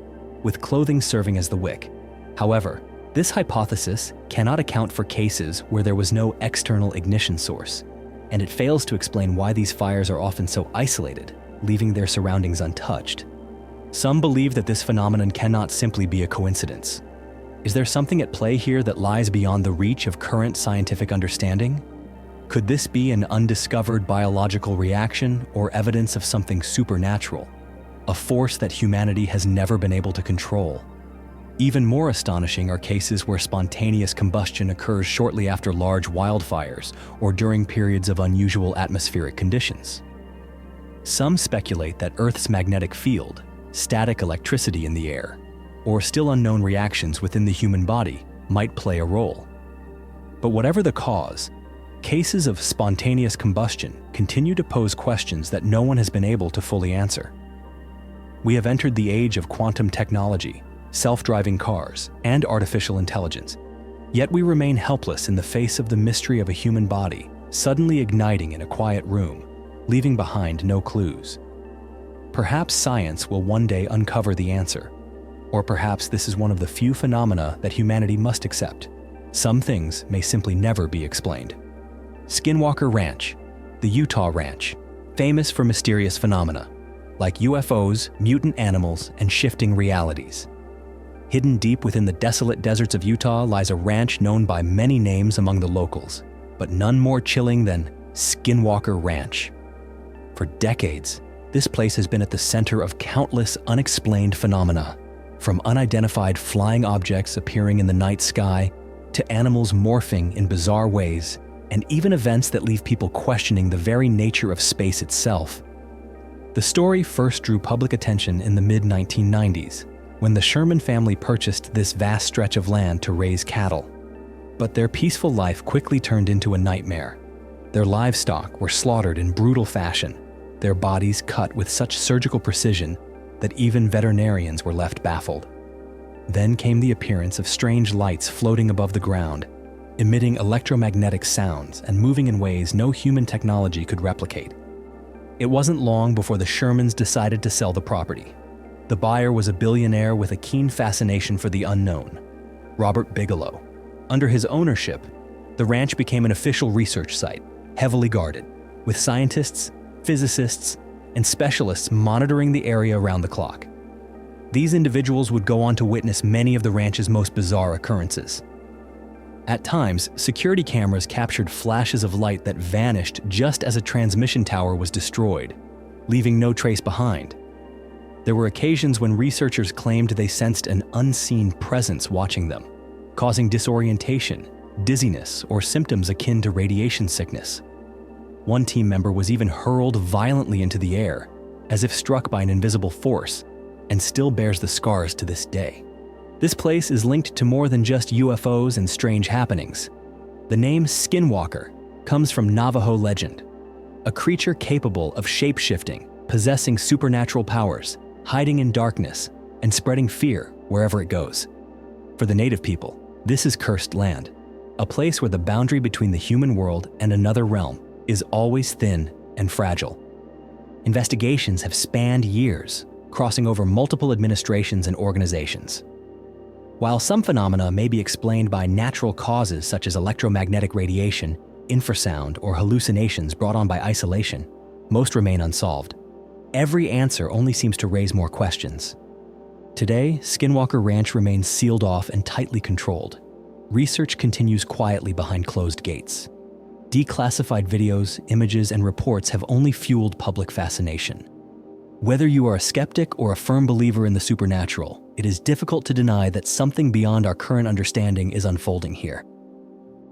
with clothing serving as the wick. However, this hypothesis cannot account for cases where there was no external ignition source, and it fails to explain why these fires are often so isolated, leaving their surroundings untouched. Some believe that this phenomenon cannot simply be a coincidence. Is there something at play here that lies beyond the reach of current scientific understanding? Could this be an undiscovered biological reaction or evidence of something supernatural, a force that humanity has never been able to control? Even more astonishing are cases where spontaneous combustion occurs shortly after large wildfires or during periods of unusual atmospheric conditions. Some speculate that Earth's magnetic field, static electricity in the air, or still unknown reactions within the human body might play a role. But whatever the cause, cases of spontaneous combustion continue to pose questions that no one has been able to fully answer. We have entered the age of quantum technology, self-driving cars, and artificial intelligence, yet we remain helpless in the face of the mystery of a human body suddenly igniting in a quiet room, leaving behind no clues. Perhaps science will one day uncover the answer. Or perhaps this is one of the few phenomena that humanity must accept. Some things may simply never be explained. Skinwalker Ranch, the Utah ranch, famous for mysterious phenomena, like UFOs, mutant animals, and shifting realities. Hidden deep within the desolate deserts of Utah lies a ranch known by many names among the locals, but none more chilling than Skinwalker Ranch. For decades, this place has been at the center of countless unexplained phenomena, from unidentified flying objects appearing in the night sky to animals morphing in bizarre ways, and even events that leave people questioning the very nature of space itself. The story first drew public attention in the mid-1990s, when the Sherman family purchased this vast stretch of land to raise cattle. But their peaceful life quickly turned into a nightmare. Their livestock were slaughtered in brutal fashion, their bodies cut with such surgical precision that even veterinarians were left baffled. Then came the appearance of strange lights floating above the ground, emitting electromagnetic sounds and moving in ways no human technology could replicate. It wasn't long before the Shermans decided to sell the property. The buyer was a billionaire with a keen fascination for the unknown, Robert Bigelow. Under his ownership, the ranch became an official research site, heavily guarded, with scientists, physicists, and specialists monitoring the area around the clock. These individuals would go on to witness many of the ranch's most bizarre occurrences. At times, security cameras captured flashes of light that vanished just as a transmission tower was destroyed, leaving no trace behind. There were occasions when researchers claimed they sensed an unseen presence watching them, causing disorientation, dizziness, or symptoms akin to radiation sickness. One team member was even hurled violently into the air, as if struck by an invisible force, and still bears the scars to this day. This place is linked to more than just UFOs and strange happenings. The name Skinwalker comes from Navajo legend, a creature capable of shape-shifting possessing supernatural powers, hiding in darkness, and spreading fear wherever it goes. For the native people, this is cursed land, a place where the boundary between the human world and another realm is always thin and fragile. Investigations have spanned years, crossing over multiple administrations and organizations. While some phenomena may be explained by natural causes such as electromagnetic radiation, infrasound, or hallucinations brought on by isolation, most remain unsolved. Every answer only seems to raise more questions. Today, Skinwalker Ranch remains sealed off and tightly controlled. Research continues quietly behind closed gates. Declassified videos, images, and reports have only fueled public fascination. Whether you are a skeptic or a firm believer in the supernatural, it is difficult to deny that something beyond our current understanding is unfolding here.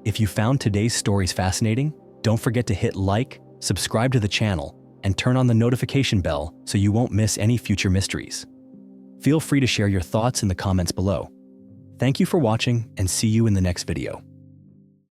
If you found today's stories fascinating, don't forget to hit like, subscribe to the channel, and turn on the notification bell so you won't miss any future mysteries. Feel free to share your thoughts in the comments below. Thank you for watching, and see you in the next video.